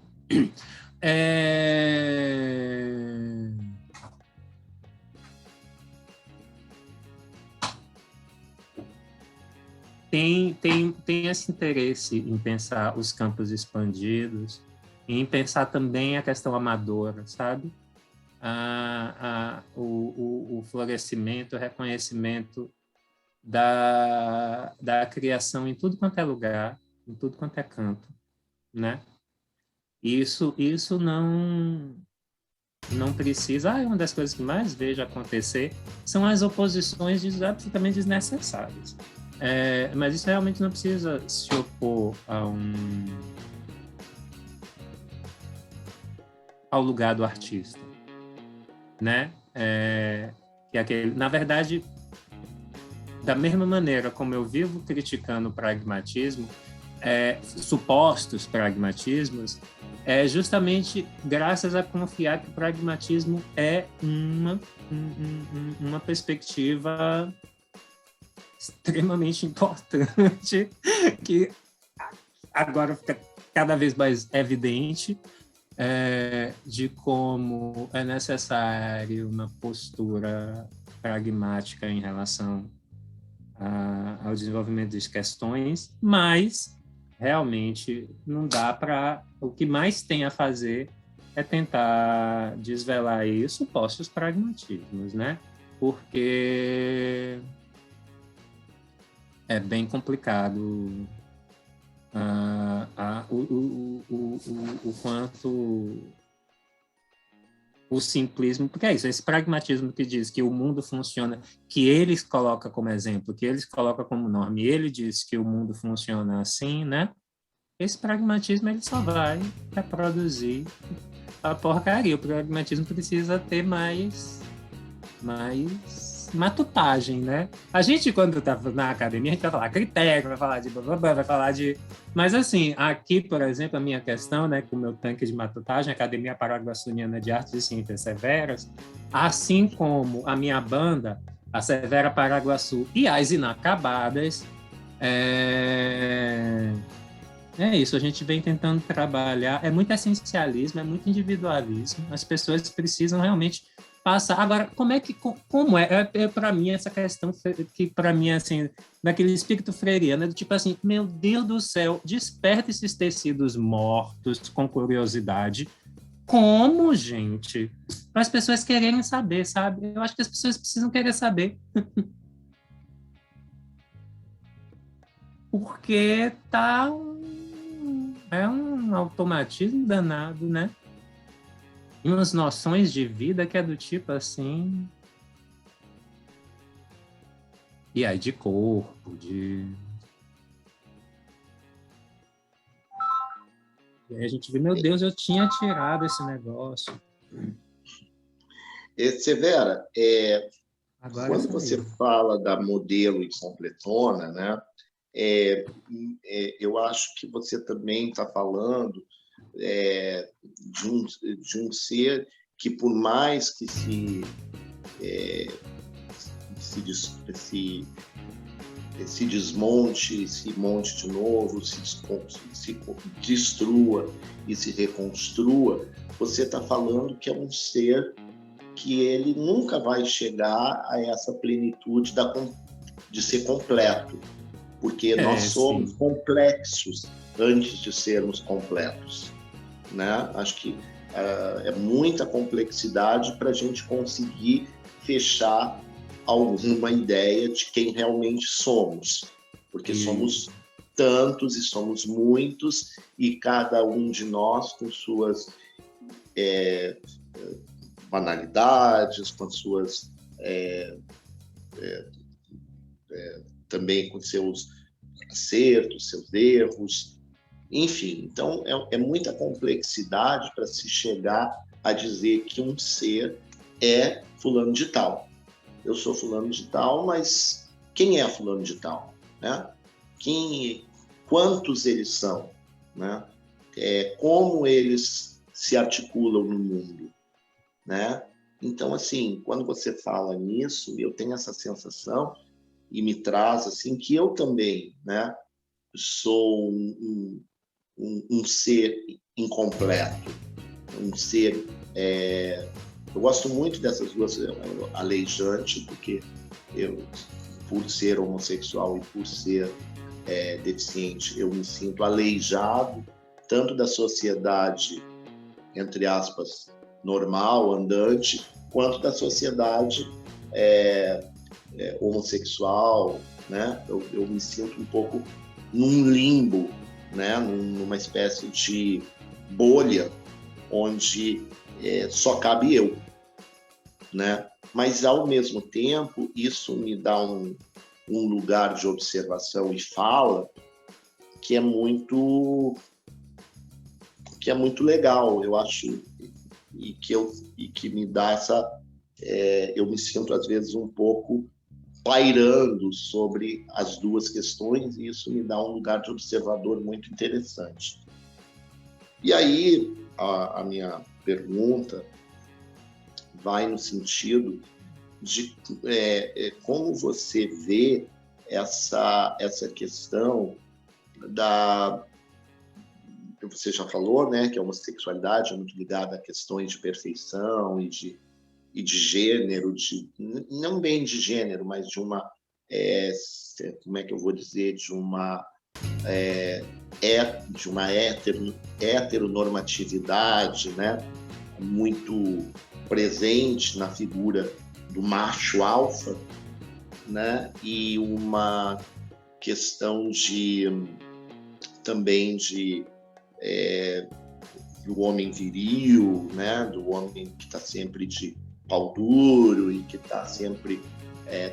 tem esse interesse em pensar os campos expandidos, em pensar também a questão amadora, sabe? O florescimento, o reconhecimento da criação em tudo quanto é lugar, em tudo quanto é canto, né? Isso não não precisa. Uma das coisas que mais vejo acontecer são as oposições absolutamente desnecessárias. Mas isso realmente não precisa se opor ao lugar do artista, né? Na verdade, da mesma maneira como eu vivo criticando o pragmatismo, supostos pragmatismos, é justamente graças a confiar que o pragmatismo é uma perspectiva extremamente importante, que agora fica cada vez mais evidente, de como é necessário uma postura pragmática em relação ao desenvolvimento das questões, mas realmente não dá para... O que mais tem a fazer é tentar desvelar aí os supostos pragmatismos, né? Porque é bem complicado o quanto o simplismo, porque é isso, esse pragmatismo que diz que o mundo funciona, que eles colocam como exemplo, que eles colocam como norma, e ele diz que o mundo funciona assim, né? Esse pragmatismo ele só vai reproduzir a porcaria. O pragmatismo precisa ter mais matutagem, né? A gente, quando tá na academia, a gente vai falar critério, vai falar de blá, blá, blá, vai falar de... Mas, assim, aqui, por exemplo, a minha questão, né, com o meu tanque de matutagem, Academia Paraguaçuniana de Artes e Ciências Severas, assim como a minha banda, a Severa Paraguaçu e as Inacabadas, é isso, a gente vem tentando trabalhar, é muito essencialismo, é muito individualismo, as pessoas precisam realmente passar. Agora, como para mim, essa questão que para mim, assim, daquele espírito freiriano, do tipo assim, meu Deus do céu, desperta esses tecidos mortos com curiosidade. Como, gente? Para as pessoas quererem saber, sabe? Eu acho que as pessoas precisam querer saber. Porque é um automatismo danado, né? E umas noções de vida que é do tipo assim... E aí de corpo, E aí a gente vê, meu Deus, eu tinha tirado esse negócio. Severa, Agora quando você fala da modelo incompletona, né? Eu acho que você também está falando de um ser que, por mais que se desmonte, se monte de novo, se destrua e se reconstrua, você está falando que é um ser que ele nunca vai chegar a essa plenitude de ser completo, porque nós somos complexos antes de sermos completos, né? Acho que é muita complexidade para a gente conseguir fechar alguma ideia de quem realmente somos, porque somos tantos e somos muitos, e cada um de nós com suas banalidades, com suas também com seus acertos, seus erros, enfim. Então, é muita complexidade para se chegar a dizer que um ser é fulano de tal. Eu sou fulano de tal, mas quem é fulano de tal? Né? Quantos eles são? Né? Como eles se articulam no mundo? Né? Então, assim, quando você fala nisso, eu tenho essa sensação e me traz assim que eu também, né, sou um ser incompleto, um ser... Eu gosto muito dessas duas, aleijante, porque eu, por ser homossexual e por ser deficiente, eu me sinto aleijado tanto da sociedade, entre aspas, normal, andante, quanto da sociedade homossexual, né? Eu me sinto um pouco num limbo, né? Numa espécie de bolha, onde só cabe eu, né? Mas, ao mesmo tempo, isso me dá um lugar de observação e fala que é muito legal, eu acho, e que me dá essa... eu me sinto, às vezes, um pouco pairando sobre as duas questões, e isso me dá um lugar de observador muito interessante. E aí, a minha pergunta vai no sentido de como você vê essa questão da... Você já falou, né, que a homossexualidade é muito ligada a questões de perfeição e de gênero, não bem de gênero, mas de uma... como é que eu vou dizer? De uma heteronormatividade, né, muito presente na figura do macho alfa, né, e uma questão também do homem viril, né, do homem que está sempre de pau duro e que está sempre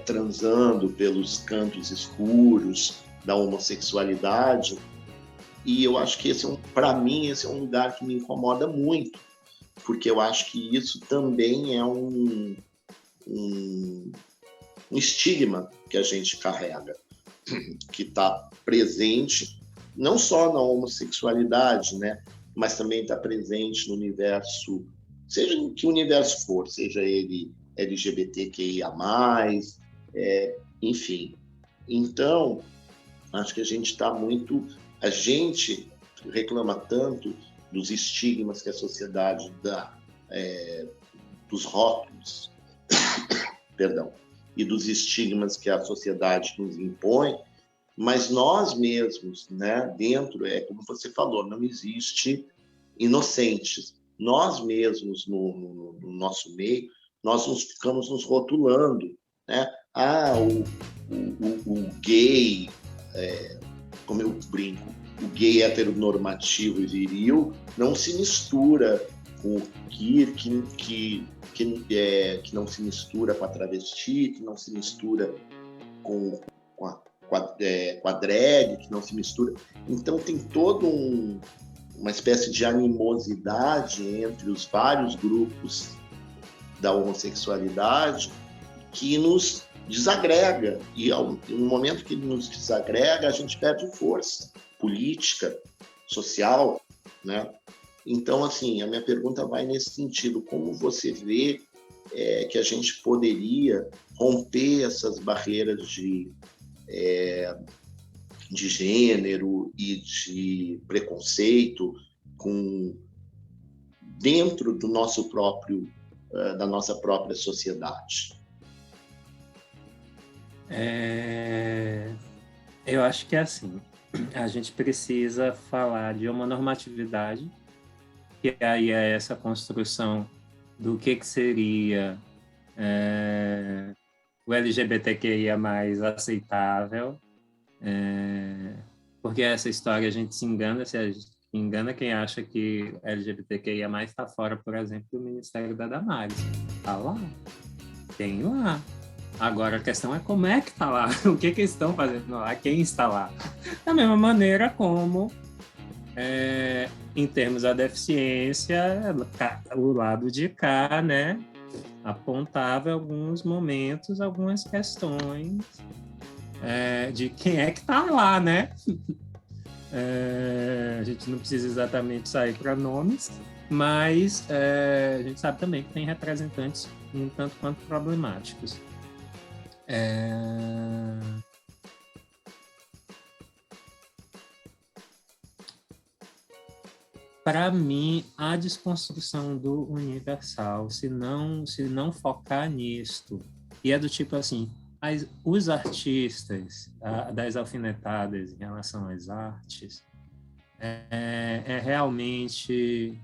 transando pelos cantos escuros da homossexualidade. E eu acho que para mim, esse é um lugar que me incomoda muito, porque eu acho que isso também é um estigma que a gente carrega, que está presente não só na homossexualidade, né, mas também está presente no universo, seja em que universo for, seja ele LGBTQIA+, enfim. Então, acho que a gente reclama tanto dos estigmas que a sociedade dá, dos rótulos, perdão, e dos estigmas que a sociedade nos impõe, mas nós mesmos, né, dentro, como você falou, não existe inocentes. Nós mesmos, no nosso meio, nós ficamos nos rotulando, né? O gay, como eu brinco, o gay heteronormativo e viril não se mistura com o queer, que não se mistura com a travesti, que não se mistura com a drag, que não se mistura. Então tem todo uma espécie de animosidade entre os vários grupos da homossexualidade que nos desagrega. E no momento que nos desagrega, a gente perde força política, social, né? Então, assim, a minha pergunta vai nesse sentido. Como você vê que a gente poderia romper essas barreiras de gênero e de preconceito dentro do nosso próprio, da nossa própria sociedade? Eu acho que é assim, a gente precisa falar de uma normatividade, que aí é essa construção do que seria o LGBTQIA mais aceitável, porque essa história a gente se engana, engana quem acha que LGBTQIA mais está fora, por exemplo, do Ministério da Damares. Está lá, tem lá. Agora a questão é como é que está lá, o que eles estão fazendo lá, quem está lá. Da mesma maneira como, em termos da deficiência, o lado de cá, né, apontava alguns momentos, algumas questões de quem é que está lá, né? A gente não precisa exatamente sair para nomes, mas a gente sabe também que tem representantes um tanto quanto problemáticos. Para mim, a desconstrução do universal, se não focar nisto, e é do tipo assim, os artistas das alfinetadas em relação às artes, é realmente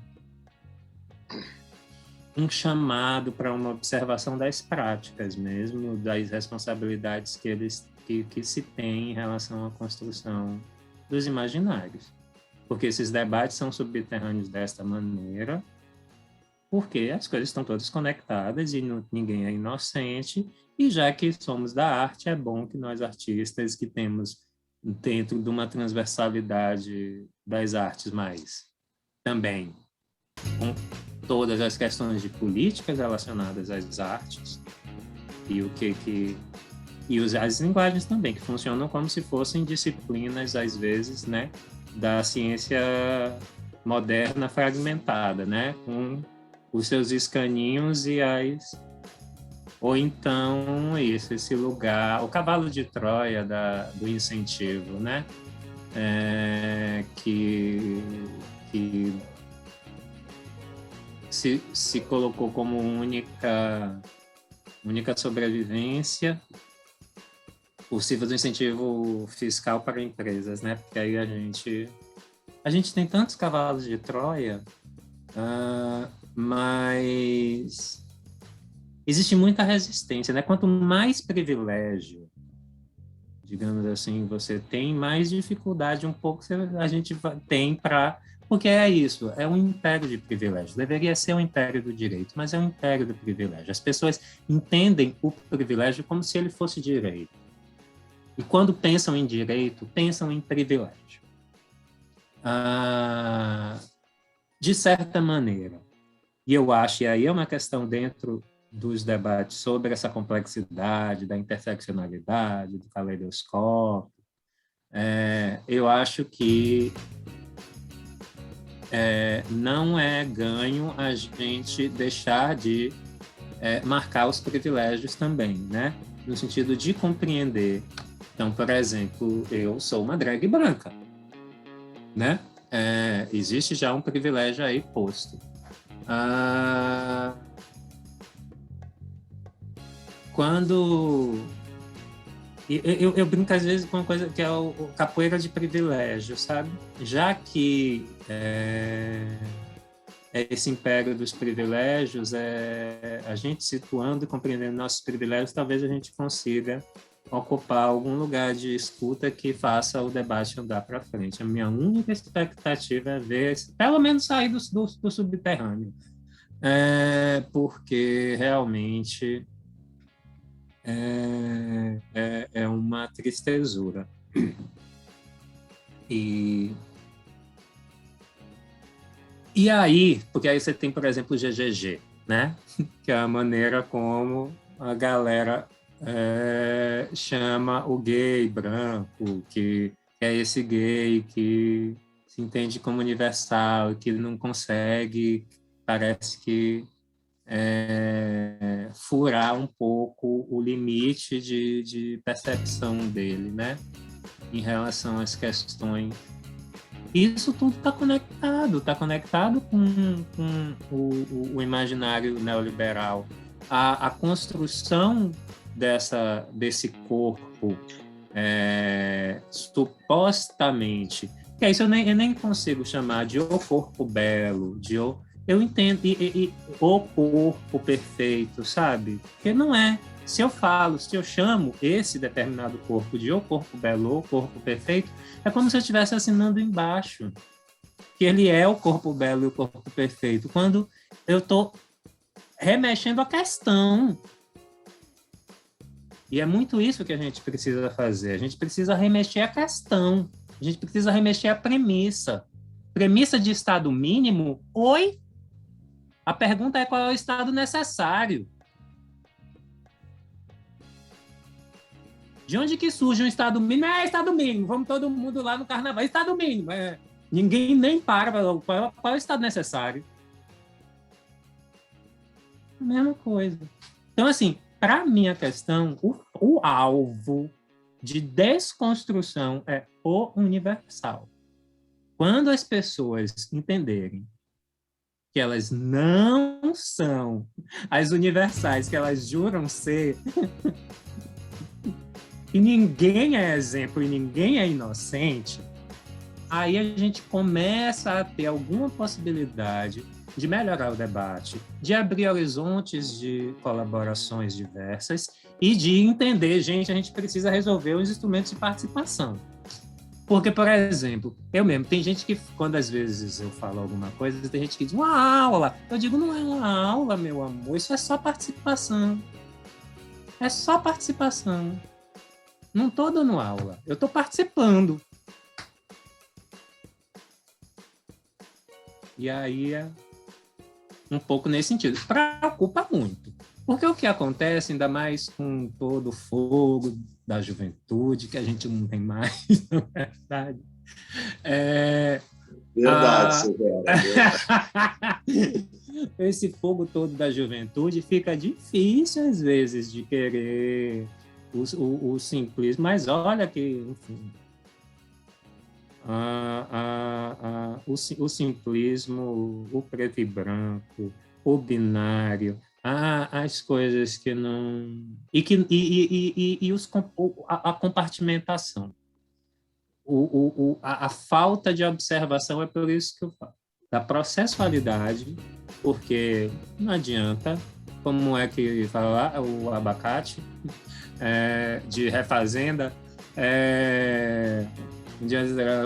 um chamado para uma observação das práticas mesmo, das responsabilidades que se tem em relação à construção dos imaginários. Porque esses debates são subterrâneos desta maneira, porque as coisas estão todas conectadas e ninguém é inocente, e já que somos da arte, é bom que nós artistas que temos dentro de uma transversalidade das artes mais também com todas as questões de políticas relacionadas às artes e as linguagens também, que funcionam como se fossem disciplinas, às vezes, né, da ciência moderna fragmentada, né, com os seus escaninhos ou então esse lugar, o cavalo de Troia do incentivo, né, que se colocou como única sobrevivência possível do incentivo fiscal para empresas, né? Porque aí a gente tem tantos cavalos de Troia, mas existe muita resistência, né? Quanto mais privilégio, digamos assim, você tem, mais dificuldade um pouco a gente tem para... Porque é isso, é um império de privilégio. Deveria ser um império do direito, mas é um império do privilégio. As pessoas entendem o privilégio como se ele fosse direito. E quando pensam em direito, pensam em privilégio. De certa maneira, e eu acho, e aí é uma questão dentro dos debates sobre essa complexidade, da interseccionalidade, do caleidoscópio, eu acho que não é ganho a gente deixar de marcar os privilégios também, né? No sentido de compreender. Então, por exemplo, eu sou uma drag branca, né? Existe já um privilégio aí posto. Quando... Eu brinco às vezes com uma coisa que é o capoeira de privilégio, sabe? Já que esse império dos privilégios, a gente situando e compreendendo nossos privilégios, talvez a gente consiga ocupar algum lugar de escuta que faça o debate andar para frente. A minha única expectativa é ver, pelo menos, sair do subterrâneo, porque realmente é uma tristezura. E aí, porque aí você tem, por exemplo, o GGG, né? Que é a maneira como a galera chama o gay branco, que é esse gay que se entende como universal, que não consegue, parece que, furar um pouco o limite de percepção dele, né? Em relação às questões. Isso tudo está conectado com o imaginário neoliberal. A construção desse corpo supostamente, que isso eu nem consigo chamar de o corpo belo, eu entendo, o corpo perfeito, sabe? Porque não é. Se eu chamo esse determinado corpo de o corpo belo ou o corpo perfeito, é como se eu estivesse assinando embaixo que ele é o corpo belo e o corpo perfeito, quando eu estou remexendo a questão. E é muito isso que a gente precisa fazer. A gente precisa remexer a questão. A gente precisa remexer a premissa. Premissa de estado mínimo? Oi? A pergunta é qual é o estado necessário. De onde que surge um estado mínimo? Estado mínimo, vamos todo mundo lá no carnaval. Estado mínimo. Ninguém nem para qual é o estado necessário. A mesma coisa. Então, assim, para mim a questão, o alvo de desconstrução é o universal. Quando as pessoas entenderem que elas não são as universais que elas juram ser, e ninguém é exemplo e ninguém é inocente, aí a gente começa a ter alguma possibilidade de melhorar o debate, de abrir horizontes de colaborações diversas e de entender, gente, a gente precisa resolver os instrumentos de participação. Porque, por exemplo, eu mesmo, tem gente que, quando às vezes eu falo alguma coisa, tem gente que diz, uma aula. Eu digo, não é uma aula, meu amor, isso é só participação. É só participação. Não estou dando aula, eu estou participando. E aí é um pouco nesse sentido. Preocupa muito. Porque o que acontece, ainda mais com todo o fogo da juventude, que a gente não tem mais, na verdade, Verdade, Silvério, verdade. esse fogo todo da juventude fica difícil, às vezes, de querer o simplismo, mas olha que, enfim, o simplismo, o preto e branco, o binário, as coisas que não... a compartimentação. A falta de observação é por isso que eu falo. Da processualidade, porque não adianta, como é que fala o abacate, de refazenda,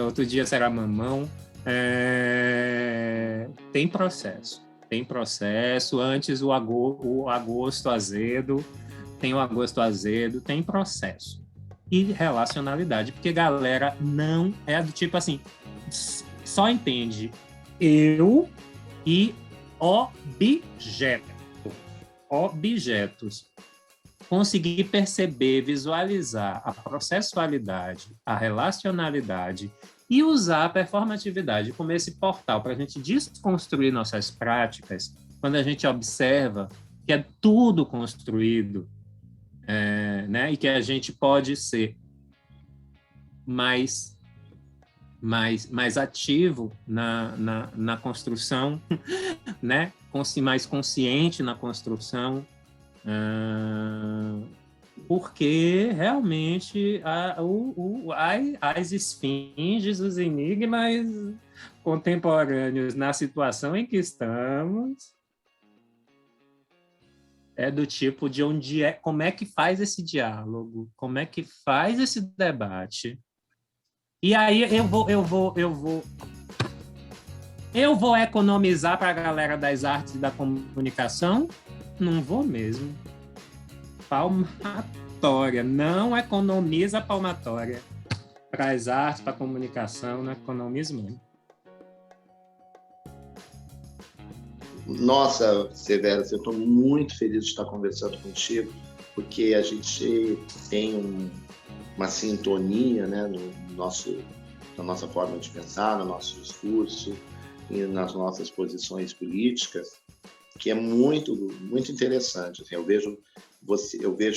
outro dia será mamão, tem processo, antes o agosto azedo, tem processo. E relacionalidade, porque galera não é do tipo assim, só entende eu e objetos. Conseguir perceber, visualizar a processualidade, a relacionalidade e usar a performatividade como esse portal para a gente desconstruir nossas práticas, quando a gente observa que é tudo construído, né? E que a gente pode ser mais ativo na construção, né? Mais consciente na construção, porque realmente as esfinges, os enigmas contemporâneos na situação em que estamos é do tipo de como é que faz esse diálogo, como é que faz esse debate. E aí eu vou economizar para a galera das artes e da comunicação? Não vou mesmo. Palmatória, não economiza palmatória. Para as artes, para a comunicação, não economiza mesmo. Nossa, Severo, eu estou muito feliz de estar conversando contigo, porque a gente tem uma sintonia, né, na nossa forma de pensar, no nosso discurso e nas nossas posições políticas, que é muito, muito interessante. Assim, eu vejo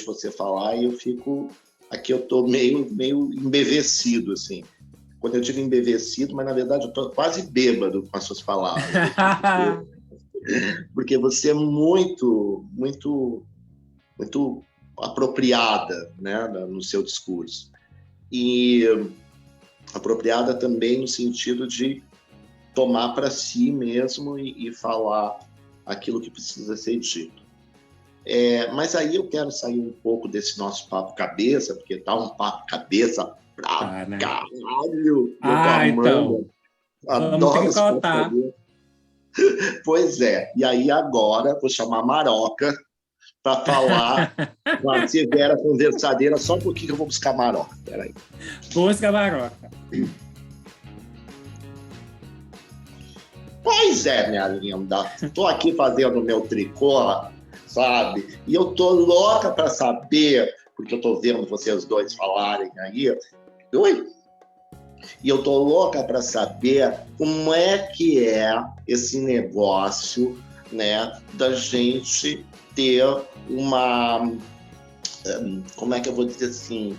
você falar e eu fico... Aqui eu estou meio embevecido, assim. Quando eu digo embevecido, mas na verdade eu estou quase bêbado com as suas palavras. Porque você é muito, muito, muito apropriada, né, no seu discurso. E apropriada também no sentido de tomar para si mesmo e falar aquilo que precisa ser dito. Mas aí eu quero sair um pouco desse nosso papo cabeça, porque tá um papo cabeça pra né? Caralho! Então, vamos tricotar. Pois é, e aí agora vou chamar a Maroca para falar com a Severa conversadeira, só um pouquinho que eu vou buscar a Maroca. Peraí. Busca a Maroca. Pois é, minha linda. Estou aqui fazendo meu tricô, sabe? E eu tô louca para saber, porque eu tô vendo vocês dois falarem aí. Oi? E eu tô louca para saber como é que é esse negócio, né, da gente ter uma... Como é que eu vou dizer assim?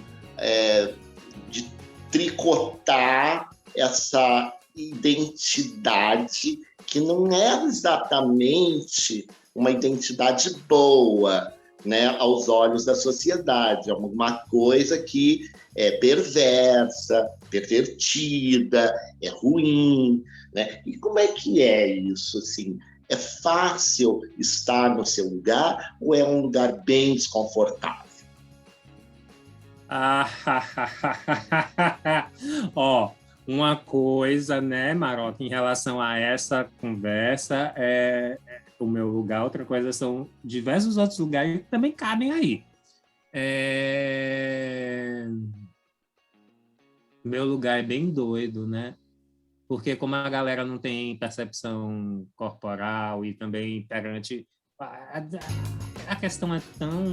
De tricotar essa identidade que não é exatamente uma identidade boa, né, aos olhos da sociedade. É uma coisa que é perversa, pervertida, é ruim, né? E como é que é isso, assim? É fácil estar no seu lugar ou é um lugar bem desconfortável? Ó, uma coisa, né, Maroca, em relação a essa conversa, o meu lugar, outra coisa são diversos outros lugares que também cabem aí. Meu lugar é bem doido, né? Porque como a galera não tem percepção corporal e também perante... A questão é tão...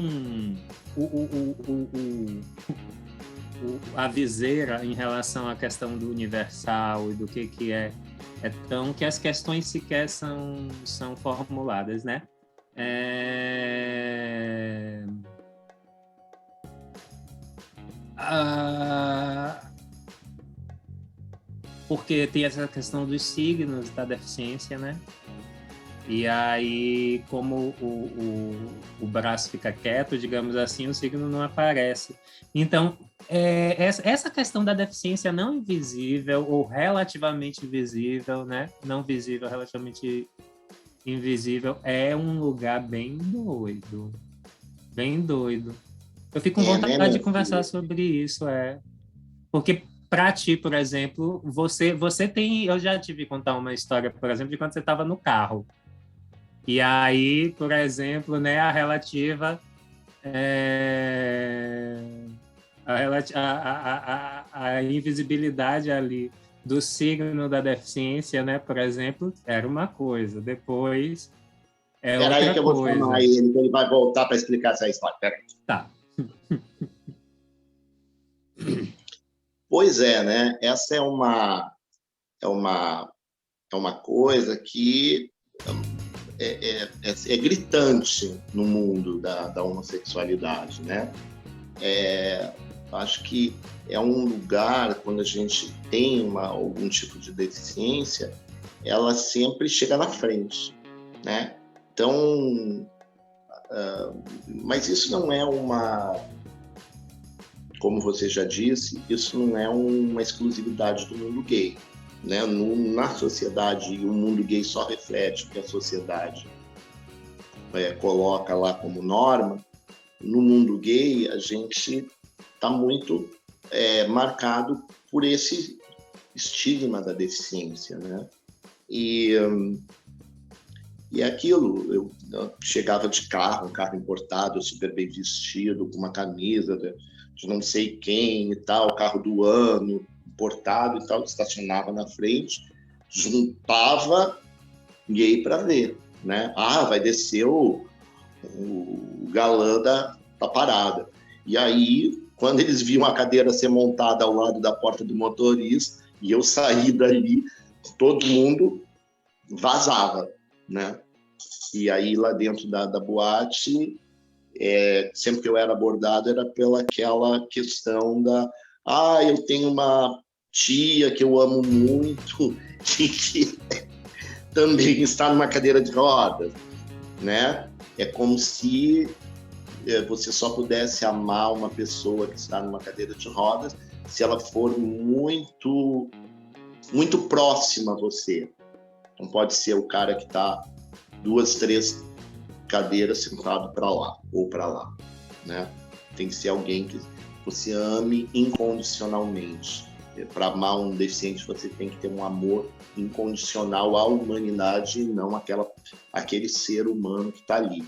a viseira em relação à questão do universal e do que é tão que as questões sequer são formuladas, né? Porque tem essa questão dos signos da deficiência, né? E aí, como o braço fica quieto, digamos assim, o signo não aparece. Então, essa questão da deficiência não invisível ou relativamente invisível, né? Não visível, relativamente invisível, é um lugar bem doido. Bem doido. Eu fico com vontade né, de conversar sobre isso, Porque, para ti, por exemplo, você tem... Eu já tive que contar uma história, por exemplo, de quando você estava no carro. E aí, por exemplo, né, a relativa... a invisibilidade ali do signo da deficiência, né, por exemplo, era uma coisa. Depois é Espera aí outra que eu vou chamar coisa. ele, que ele vai voltar para explicar essa história. Peraí. Tá. Pois é, né? Essa é uma coisa que é gritante no mundo da homossexualidade, né? Acho que é um lugar, quando a gente tem algum tipo de deficiência, ela sempre chega na frente, né? Então, mas isso não é como você já disse, isso não é uma exclusividade do mundo gay, né? Na sociedade, o mundo gay só reflete o que a sociedade coloca lá como norma. No mundo gay, a gente está muito marcado por esse estigma da deficiência, né? E aquilo, eu chegava de carro, um carro importado, super bem vestido, com uma camisa de não sei quem e tal, carro do ano, importado e tal, estacionava na frente, juntava gay para ver, né? Vai descer o galã da parada. E aí, quando eles viam a cadeira ser montada ao lado da porta do motorista, e eu saí dali, todo mundo vazava, né? E aí, lá dentro da boate, sempre que eu era abordado, era pela aquela questão eu tenho uma tia que eu amo muito e que também está numa cadeira de rodas, né? É como se você só pudesse amar uma pessoa que está numa cadeira de rodas se ela for muito, muito próxima a você. Não pode ser o cara que está 2, 3 cadeiras sentado para lá ou para lá, né? Tem que ser alguém que você ame incondicionalmente. Para amar um deficiente, você tem que ter um amor incondicional à humanidade e não aquele ser humano que está ali.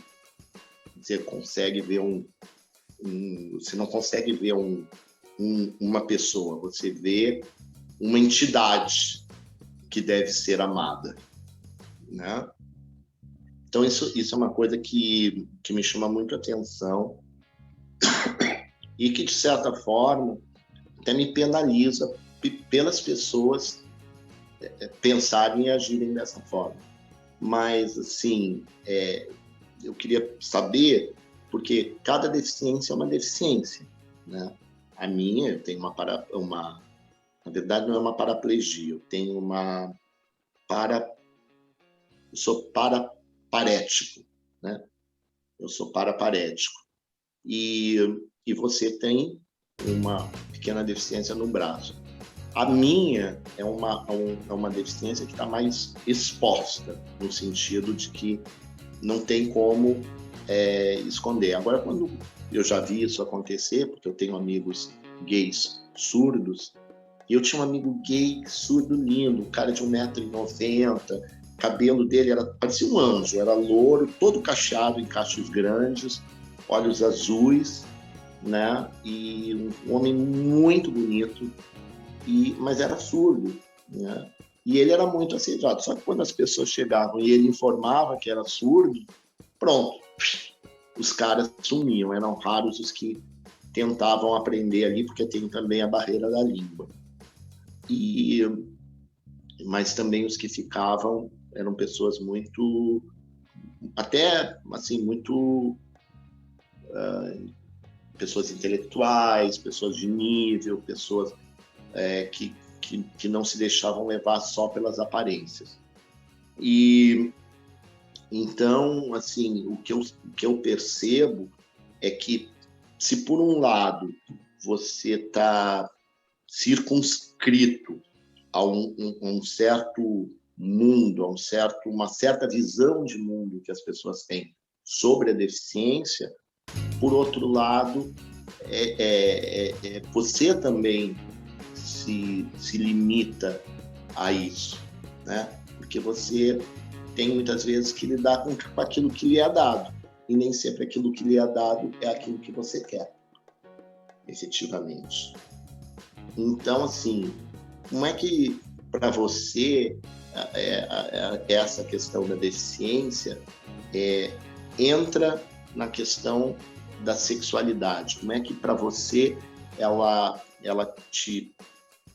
Você consegue ver você não consegue ver uma pessoa, você vê uma entidade que deve ser amada, né? Então, isso é uma coisa que me chama muito a atenção e que, de certa forma, até me penaliza pelas pessoas pensarem e agirem dessa forma. Mas, assim, eu queria saber, porque cada deficiência é uma deficiência, né? A minha, eu tenho na verdade, não é uma paraplegia, eu tenho eu sou paraparético, né? Eu sou paraparético. E você tem uma pequena deficiência no braço. A minha é uma deficiência que está mais exposta, no sentido de que não tem como esconder. Agora, quando eu já vi isso acontecer, porque eu tenho amigos gays surdos, E eu tinha um amigo gay surdo lindo, um cara de 1,90 m, cabelo dele parecia um anjo, era louro, todo cacheado em cachos grandes, olhos azuis, né? E um homem muito bonito, mas era surdo, né? E ele era muito assediado. Só que quando as pessoas chegavam e ele informava que era surdo, pronto, os caras sumiam. Eram raros os que tentavam aprender ali, porque tem também a barreira da língua. Mas também os que ficavam eram pessoas muito, até assim, muito pessoas intelectuais, pessoas de nível, pessoas que não se deixavam levar só pelas aparências. E então, assim, o que eu percebo é que, se por um lado você está circunscrito a um certo mundo, uma certa visão de mundo que as pessoas têm sobre a deficiência, por outro lado, você também se limita a isso, né? Porque você tem muitas vezes que lidar com aquilo que lhe é dado, e nem sempre aquilo que lhe é dado é aquilo que você quer, efetivamente. Então, assim, como é que, para você, essa questão da deficiência entra na questão da sexualidade? Como é que, para você, ela te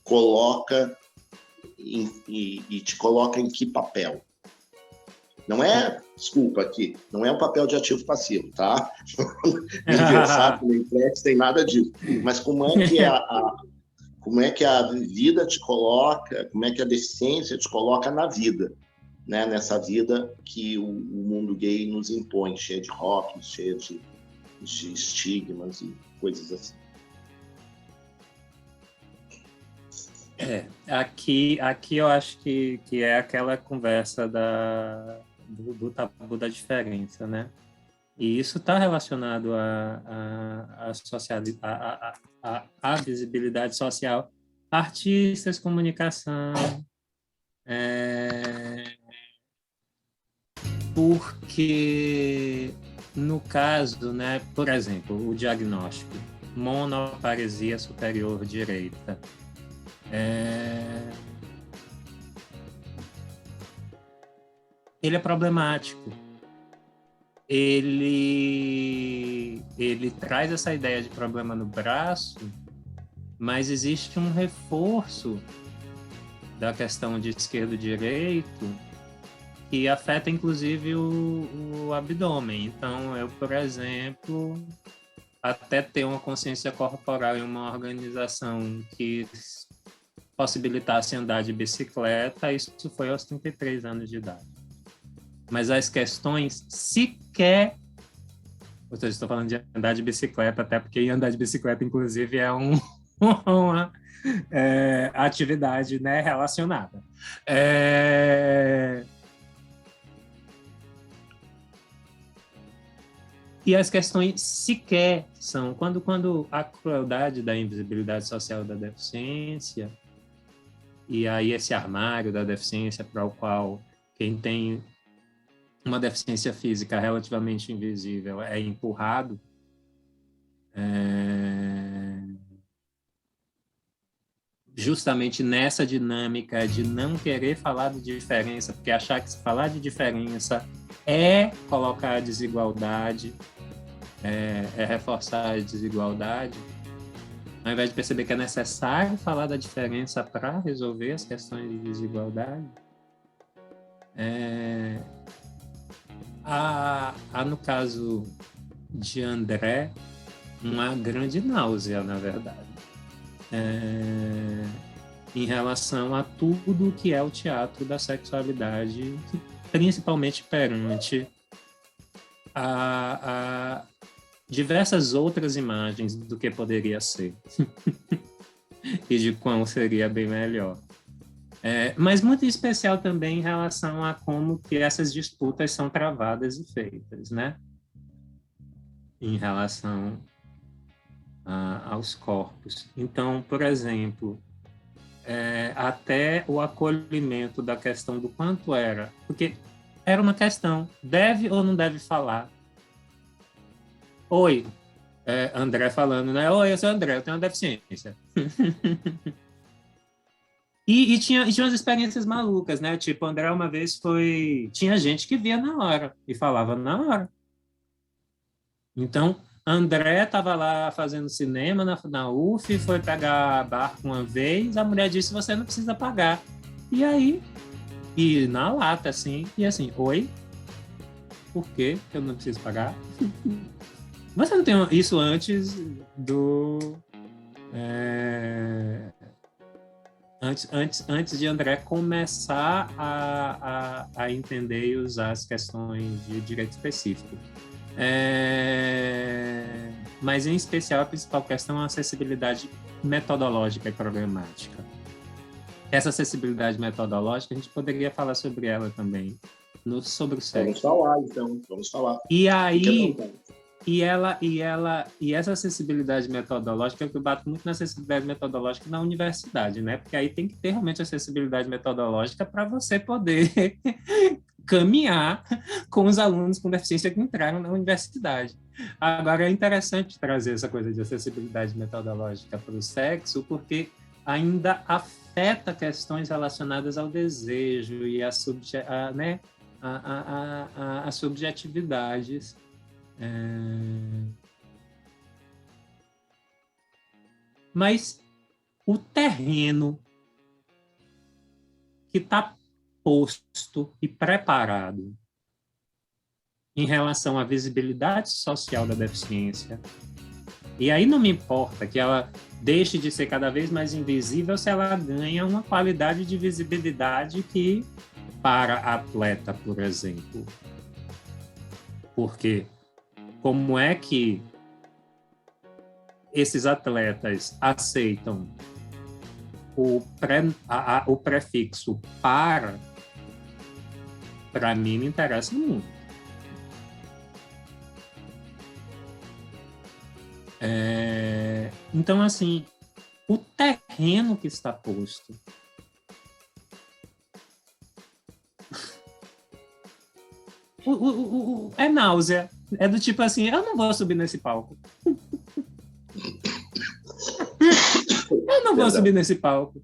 coloca e te coloca em que papel? Não é, desculpa aqui, não é um papel de ativo passivo, tá? Nem versátil, nem flex, nem nada disso. Mas como é que a vida te coloca, como é que a deficiência te coloca na vida, né? Nessa vida que o mundo gay nos impõe, cheia de rótulos, cheia de estigmas e coisas assim. Aqui eu acho que é aquela conversa do tabu da diferença, né? E isso está relacionado à visibilidade social, artistas, comunicação, porque no caso, né, por exemplo, o diagnóstico monoparesia superior direita, ele é problemático. Ele traz essa ideia de problema no braço, mas existe um reforço da questão de esquerdo-direito que afeta, inclusive, o abdômen. Então, eu, por exemplo, até ter uma consciência corporal em uma organização que possibilitasse andar de bicicleta, isso foi aos 33 anos de idade. Mas as questões sequer... Ou seja, estou falando de andar de bicicleta, até porque andar de bicicleta, inclusive, é uma atividade, né, relacionada. E as questões sequer são... Quando a crueldade da invisibilidade social da deficiência, e aí esse armário da deficiência para o qual quem tem uma deficiência física relativamente invisível é empurrado, justamente nessa dinâmica de não querer falar de diferença, porque achar que se falar de diferença é colocar a desigualdade, é reforçar a desigualdade, ao invés de perceber que é necessário falar da diferença para resolver as questões de desigualdade. Há, no caso de André, uma grande náusea, na verdade, em relação a tudo que é o teatro da sexualidade, principalmente perante a diversas outras imagens do que poderia ser e de quão seria bem melhor. Mas muito especial também em relação a como que essas disputas são travadas e feitas, né? Em relação aos corpos. Então, por exemplo, até o acolhimento da questão do quanto era, porque era uma questão, deve ou não deve falar? Oi, André falando, né? Oi, eu sou André, eu tenho uma deficiência. E tinha umas experiências malucas, né? Tipo, o André uma vez foi... Tinha gente que via na hora e falava na hora. Então, André estava lá fazendo cinema na UF, foi pegar barco uma vez, a mulher disse, você não precisa pagar. E aí, e na lata, assim, e assim, oi? Por que eu não preciso pagar? Você não tem isso antes do... Antes de André começar a entender e usar as questões de direito específico. Mas, em especial, a principal questão é a acessibilidade metodológica e programática. Essa acessibilidade metodológica, a gente poderia falar sobre ela também, sobre o sexo. Vamos falar, então. Vamos falar. E aí... E essa acessibilidade metodológica, eu bato muito na acessibilidade metodológica na universidade, né? Porque aí tem que ter realmente acessibilidade metodológica para você poder caminhar com os alunos com deficiência que entraram na universidade. Agora, é interessante trazer essa coisa de acessibilidade metodológica para o sexo, porque ainda afeta questões relacionadas ao desejo e às subjetividades. Mas o terreno que está posto e preparado em relação à visibilidade social da deficiência, e aí não me importa que ela deixe de ser cada vez mais invisível se ela ganha uma qualidade de visibilidade que, para atleta, por exemplo, porque como é que esses atletas aceitam o prefixo para mim me interessa muito. Então, assim, o terreno que está posto é náusea. É do tipo assim, eu não vou subir nesse palco. Eu não vou subir nesse palco.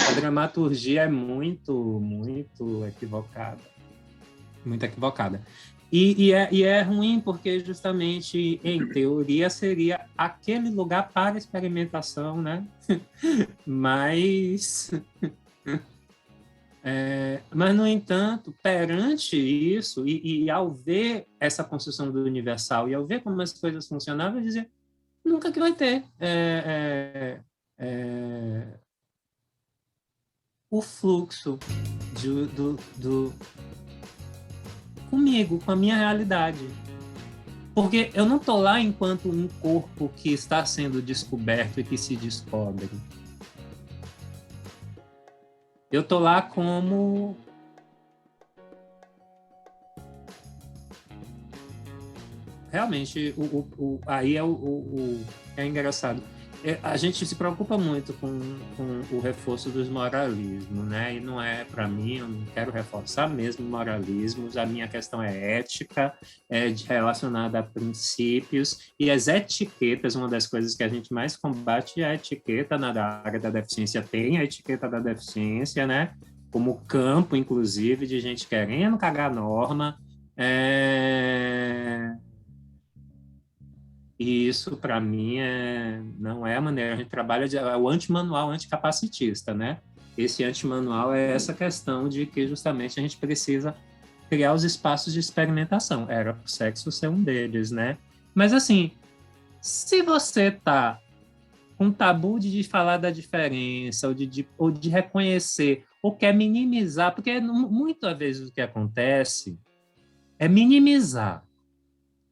A dramaturgia é muito equivocada. Muito equivocada. E é ruim porque justamente, em teoria, seria aquele lugar para experimentação, né? Mas, no entanto, perante isso, e ao ver essa construção do universal, e ao ver como as coisas funcionavam, eu dizia, nunca que vai ter o fluxo comigo, com a minha realidade. Porque eu não estou lá enquanto um corpo que está sendo descoberto e que se descobre. Eu estou lá como... Realmente, aí é engraçado. A gente se preocupa muito com o reforço dos moralismos, né? E não é, para mim, eu não quero reforçar mesmo moralismos. A minha questão é ética, relacionada a princípios, e as etiquetas, uma das coisas que a gente mais combate é a etiqueta na área da deficiência. Tem a etiqueta da deficiência, né? Como campo, inclusive, de gente querendo cagar a norma. E isso, para mim, não é a maneira. A gente trabalha o antimanual anticapacitista, né? Esse antimanual é essa questão de que, justamente, a gente precisa criar os espaços de experimentação. Era o sexo ser um deles, né? Mas, assim, se você está com tabu de falar da diferença, ou de reconhecer, ou quer minimizar, porque muitas vezes o que acontece é minimizar.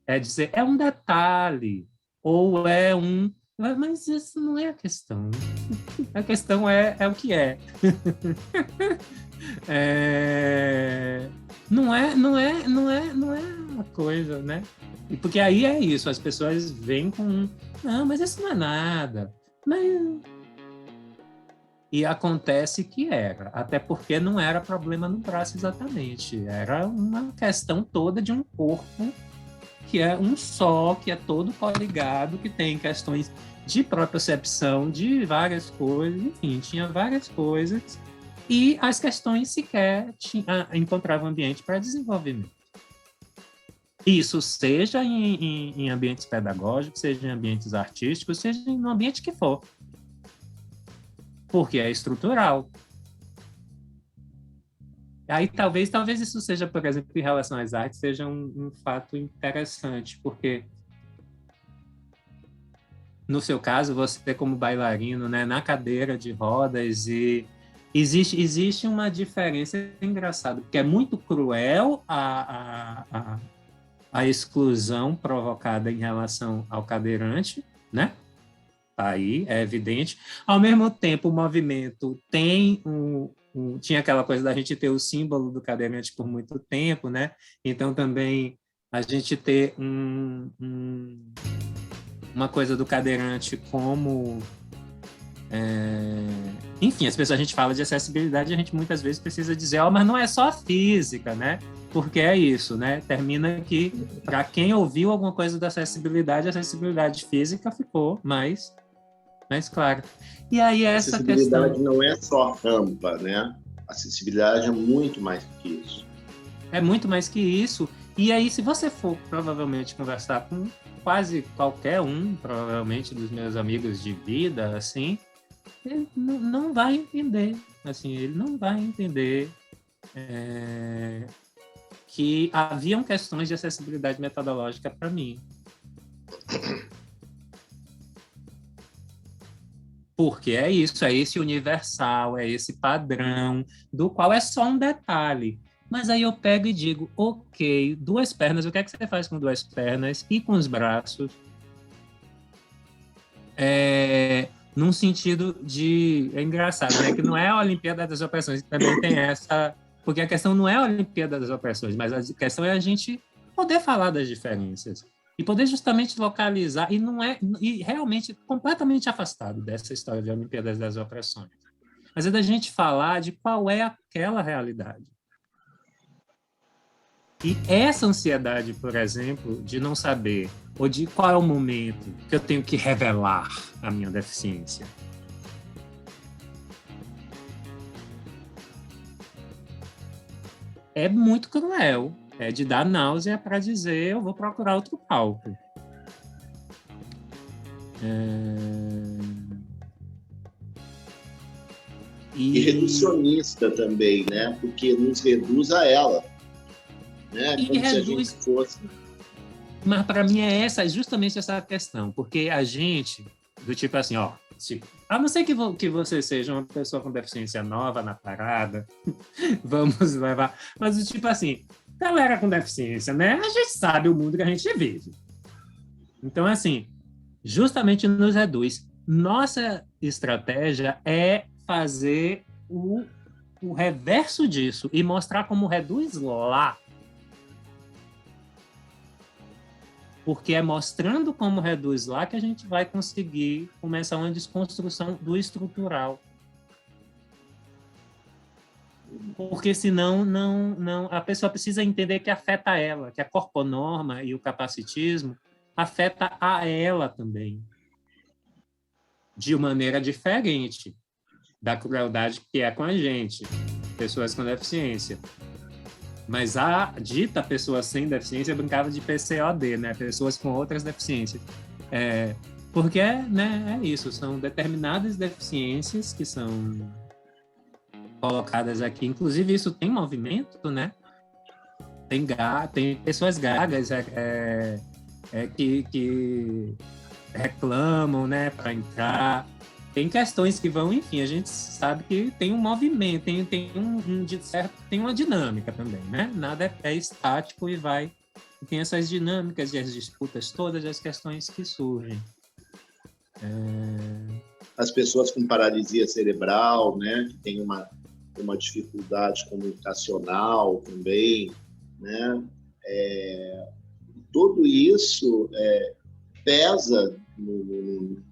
É dizer, é um detalhe, ou é um... Mas isso não é a questão. A questão é o que é. não é uma coisa, né? E porque aí é isso, as pessoas vêm com, não, mas isso não é nada. Mas... E acontece que era, até porque não era problema no braço exatamente, era uma questão toda de um corpo que é um só, que é todo coligado, que tem questões de propriocepção, de várias coisas, enfim, tinha várias coisas, e as questões sequer encontravam ambiente para desenvolvimento. Isso seja em ambientes pedagógicos, seja em ambientes artísticos, seja no ambiente que for. Porque é estrutural. Aí talvez isso seja, por exemplo, em relação às artes, seja um fato interessante, porque no seu caso, você como bailarino, né, na cadeira de rodas, e existe uma diferença engraçada, porque é muito cruel a exclusão provocada em relação ao cadeirante, né? Aí é evidente. Ao mesmo tempo, o movimento tem tinha aquela coisa da gente ter o símbolo do cadeirante por muito tempo, né? Então também a gente ter uma coisa do cadeirante como enfim, a gente fala de acessibilidade e a gente muitas vezes precisa dizer, mas não é só a física, né? Porque é isso, né? Termina que, para quem ouviu alguma coisa da acessibilidade, a acessibilidade física ficou mais claro. E aí essa acessibilidade questão... não é só rampa, né? Acessibilidade é muito mais que isso. É muito mais que isso. E aí, se você for provavelmente conversar com quase qualquer um, provavelmente dos meus amigos de vida, assim, ele não vai entender. Assim, ele não vai entender que haviam questões de acessibilidade metodológica para mim. Porque é isso, é esse universal, é esse padrão, do qual é só um detalhe. Mas aí eu pego e digo, ok, 2 pernas, o que é que você faz com 2 pernas e com os braços? Num sentido de... É engraçado, né? Que não é a Olimpíada das Opressões, que também tem essa... Porque a questão não é a Olimpíada das Opressões, mas a questão é a gente poder falar das diferenças. E poder justamente localizar, e realmente completamente afastado dessa história de Olimpíadas das Opressões. Mas é da gente falar de qual é aquela realidade. E essa ansiedade, por exemplo, de não saber, ou de qual é o momento que eu tenho que revelar a minha deficiência. É muito cruel. É de dar náusea para dizer, eu vou procurar outro palco. E reducionista também, né? Porque nos reduz a ela. Né? Como reduz... se a gente fosse... Mas para mim é justamente essa questão, porque a gente, do tipo assim, a não ser que você seja uma pessoa com deficiência nova na parada, vamos levar, mas do tipo assim, galera com deficiência, né? A gente sabe o mundo que a gente vive. Então, assim, justamente nos reduz. Nossa estratégia é fazer o reverso disso e mostrar como reduz lá. Porque é mostrando como reduz lá que a gente vai conseguir começar uma desconstrução do estrutural. Porque senão não, a pessoa precisa entender que afeta ela, que a corponorma e o capacitismo afeta a ela também, de maneira diferente da crueldade que é com a gente, pessoas com deficiência. Mas a dita pessoa sem deficiência brincava de PCOD, né? Pessoas com outras deficiências. Porque né, é isso, são determinadas deficiências que são colocadas aqui. Inclusive, isso tem movimento, né? Tem pessoas gagas que reclamam, né, para entrar. Tem questões que vão, enfim, a gente sabe que tem um movimento, tem uma dinâmica também, né? Nada é estático e tem essas dinâmicas e as disputas, todas as questões que surgem. As pessoas com paralisia cerebral, né? Que tem uma uma dificuldade comunicacional também, né? Tudo isso pesa no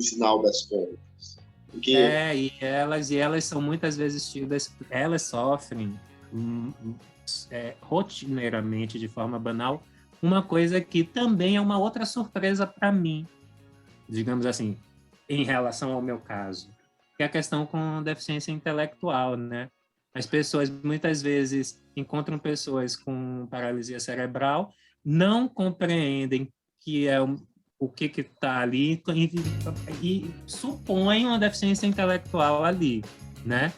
final das contas. Porque... e elas são muitas vezes tidas, elas sofrem rotineiramente, de forma banal, uma coisa que também é uma outra surpresa para mim, digamos assim, em relação ao meu caso, que é a questão com deficiência intelectual, né? As pessoas muitas vezes encontram pessoas com paralisia cerebral, não compreendem que é o que está ali e supõem uma deficiência intelectual ali, né?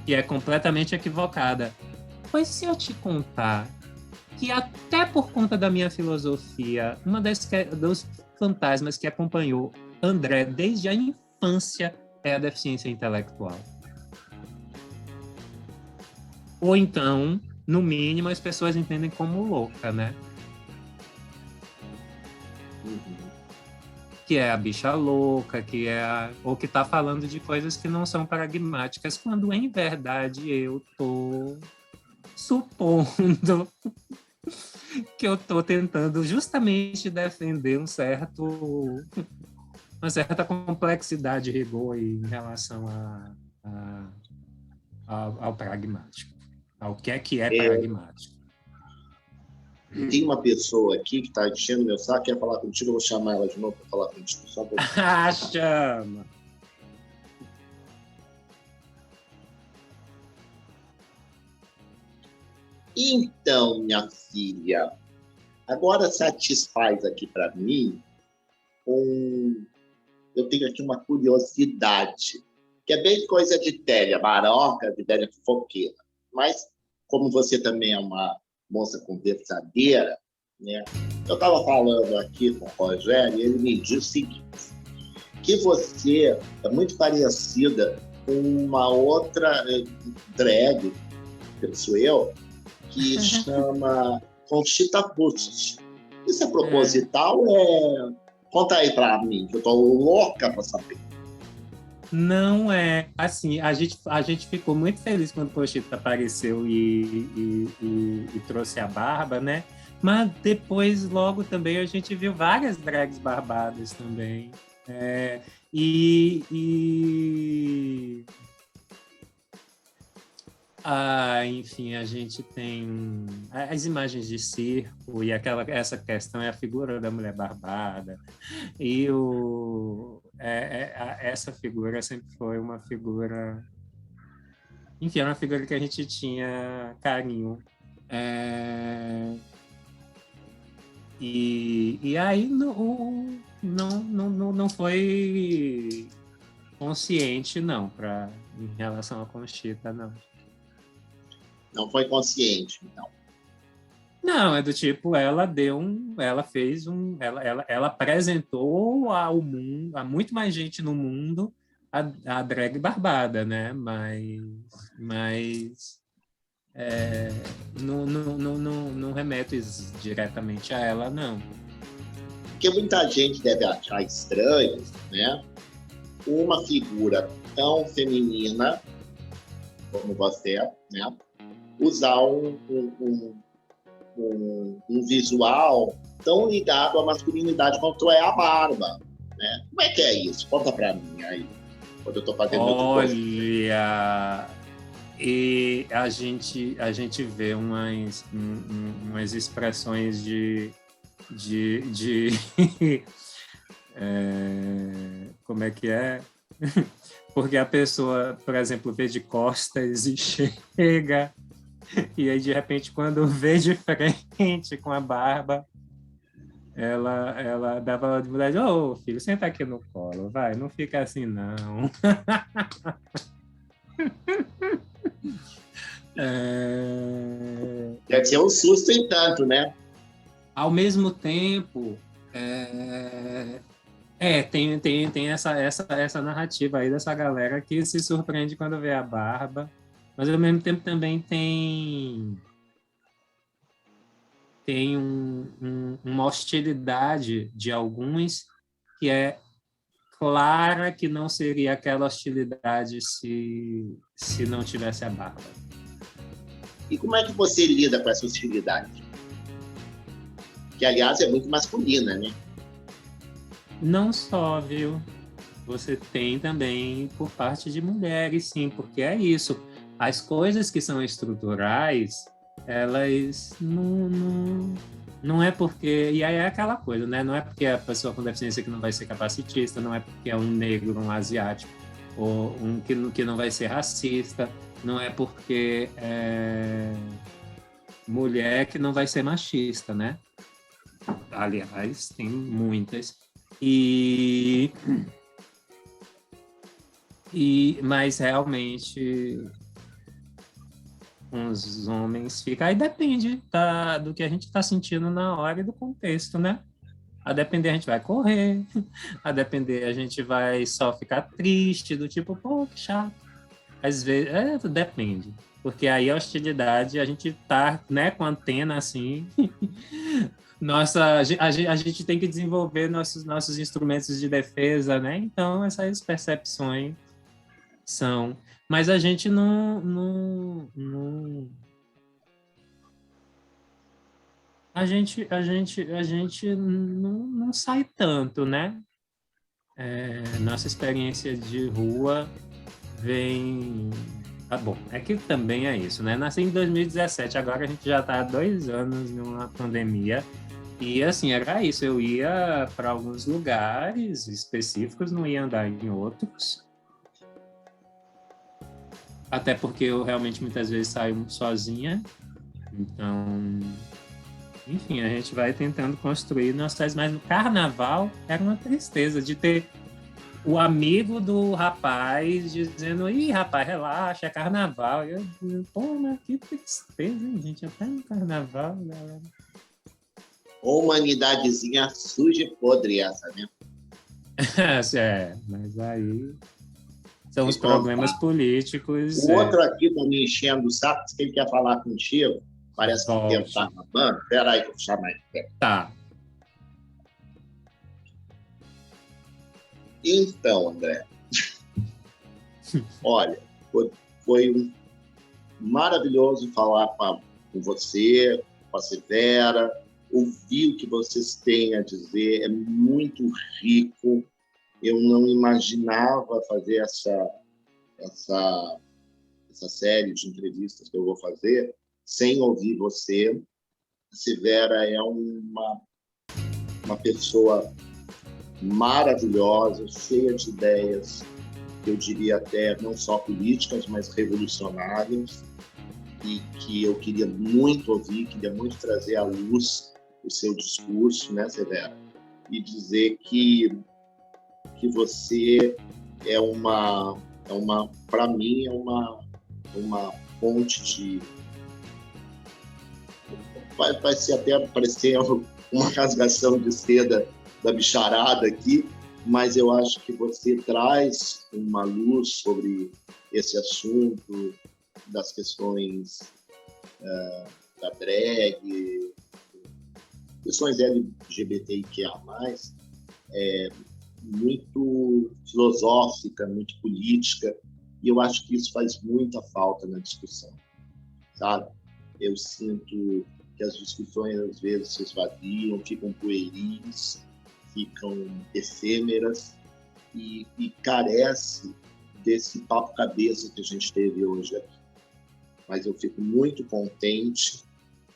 Que é completamente equivocada. Pois se eu te contar que até por conta da minha filosofia, dos fantasmas que acompanhou André desde a infância é a deficiência intelectual. Ou então, no mínimo, as pessoas entendem como louca, né? Que é a bicha louca, ou que está falando de coisas que não são pragmáticas, quando em verdade eu tô supondo que eu tô tentando justamente defender uma certa complexidade e rigor em relação ao pragmático, ao que é pragmático. Tem uma pessoa aqui que está enchendo meu saco, quer falar contigo, eu vou chamar ela de novo para falar contigo. Só pra... Chama! Então, minha filha, agora satisfaz aqui para mim eu tenho aqui uma curiosidade, que é bem coisa de telha, maroca, de velha fofoqueira. Mas, como você também é uma moça conversadeira, né? Eu estava falando aqui com o Rogério e ele me disse o seguinte, que você é muito parecida com uma outra drag, penso eu, que chama Conchita Wurst. Isso é proposital? Conta aí para mim, que eu tô louca para saber. Não é. Assim, a gente ficou muito feliz quando o Conchita apareceu e trouxe a barba, né? Mas depois, logo também, a gente viu várias drags barbadas também. Enfim, a gente tem as imagens de circo e essa questão é a figura da mulher barbada. E essa figura sempre foi uma figura... Enfim, era uma figura que a gente tinha carinho. E aí não foi consciente, não, em relação à Conchita, não. Não foi consciente, então. Não, é do tipo, ela apresentou ao mundo, a muito mais gente no mundo, a drag barbada, né? Mas não remete diretamente a ela, não. Porque muita gente deve achar estranho, né? Uma figura tão feminina como você, né? Usar um visual tão ligado à masculinidade quanto é a barba, né? Como é que é isso? Conta pra mim aí, quando eu tô fazendo outra coisa. Olha, e a gente vê umas expressões de como é que é? Porque a pessoa, por exemplo, vê de costas e chega, e aí de repente quando vê de frente com a barba, ela dá valor de mulher, ô filho, senta aqui no colo, vai, não fica assim não. Deve ser um susto em tanto, né? Ao mesmo tempo, tem essa narrativa aí dessa galera que se surpreende quando vê a barba, mas ao mesmo tempo também tem uma hostilidade de alguns que é clara que não seria aquela hostilidade se não tivesse a Bárbara. E como é que você lida com essa hostilidade? Que, aliás, é muito masculina, né? Não só, viu? Você tem também por parte de mulheres, sim, porque é isso. As coisas que são estruturais, elas não é porque... E aí é aquela coisa, né? Não é porque a pessoa com deficiência que não vai ser capacitista, não é porque é um negro, um asiático, ou um que não vai ser racista, não é porque é mulher que não vai ser machista, né? Aliás, tem muitas. Mas realmente os homens ficam. Aí depende do que a gente está sentindo na hora e do contexto, né? A depender, a gente vai correr. A depender, a gente vai só ficar triste, do tipo, pô, que chato. Às vezes, depende. Porque aí a hostilidade, a gente tá, né, com a antena assim. Nossa, a gente tem que desenvolver nossos instrumentos de defesa, né? Então, essas percepções são. Mas a gente a gente não sai tanto, né? Nossa experiência de rua vem. Ah, bom, é que também é isso, né? Nasci em 2017, agora a gente já está há 2 anos numa pandemia. E assim, era isso. Eu ia para alguns lugares específicos, não ia andar em outros. Até porque eu realmente muitas vezes saio sozinha. Então, enfim, a gente vai tentando construir nossas. Mas no carnaval era uma tristeza de ter o amigo do rapaz dizendo: ih, rapaz, relaxa, é carnaval. E eu, pô, mas que tristeza, hein, gente? Até no carnaval, galera. Humanidadezinha suja e podre essa, né? Mas aí são os problemas políticos. O outro aqui tá me enchendo o saco, que ele quer falar contigo. Parece que o tempo está acabando. Espera aí que eu vou chamar ele. Tá. Então, André, olha, foi maravilhoso falar com você, com a Severa, ouvir o que vocês têm a dizer, é muito rico. Eu não imaginava fazer essa série de entrevistas que eu vou fazer sem ouvir você. A Severa é uma pessoa maravilhosa, cheia de ideias, eu diria até não só políticas, mas revolucionárias, e que eu queria muito ouvir, queria muito trazer à luz o seu discurso, né, Severa? E dizer que você para mim, é uma fonte de... Vai ser até parecer uma rasgação de seda da bicharada aqui, mas eu acho que você traz uma luz sobre esse assunto das questões da drag, questões LGBTIQA+, muito filosófica, muito política, e eu acho que isso faz muita falta na discussão, sabe? Eu sinto que as discussões às vezes se esvaziam, ficam pueris, ficam efêmeras e carece desse papo cabeça que a gente teve hoje aqui. Mas eu fico muito contente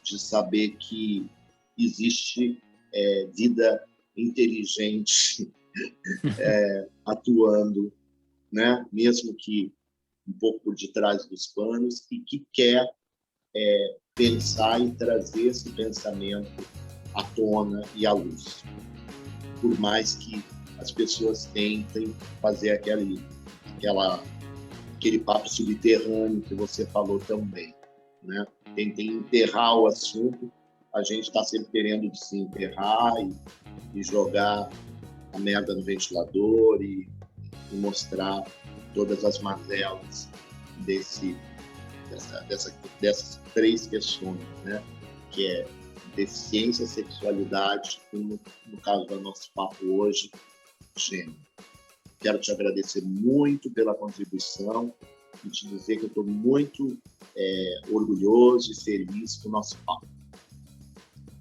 de saber que existe vida inteligente atuando, né? Mesmo que um pouco por detrás dos panos, e que quer pensar e trazer esse pensamento à tona e à luz. Por mais que as pessoas tentem fazer aquele papo subterrâneo que você falou tão bem, né? Tentem enterrar o assunto, a gente está sempre querendo desenterrar e jogar a merda no ventilador e mostrar todas as mazelas dessas 3 questões, né? Que é deficiência, sexualidade e, no caso do nosso papo hoje, gênero. Quero te agradecer muito pela contribuição e te dizer que eu estou muito orgulhoso e feliz com o nosso papo.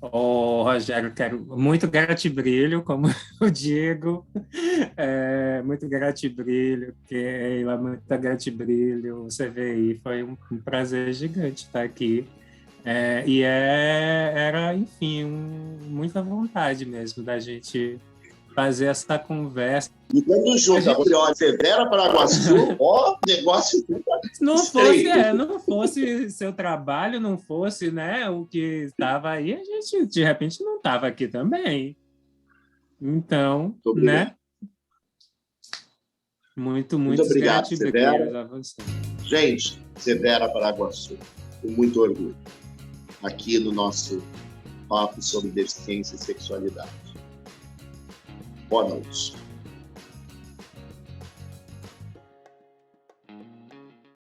Rogério, quero muito gratibrilho, como eu digo, muito gratibrilho, Keila, muita gratibrilho, CVI, foi um prazer gigante estar aqui. Era, enfim, muita vontade mesmo da gente fazer essa conversa. E quando junta Severa Paraguaçu, negócio não fosse seu trabalho, não fosse, né, o que estava aí, a gente de repente não estava aqui também. Então, né? Muito obrigado, Severa. A você. Gente, Severa Paraguaçu, com muito orgulho, aqui no nosso papo sobre deficiência e sexualidade. Boa noite.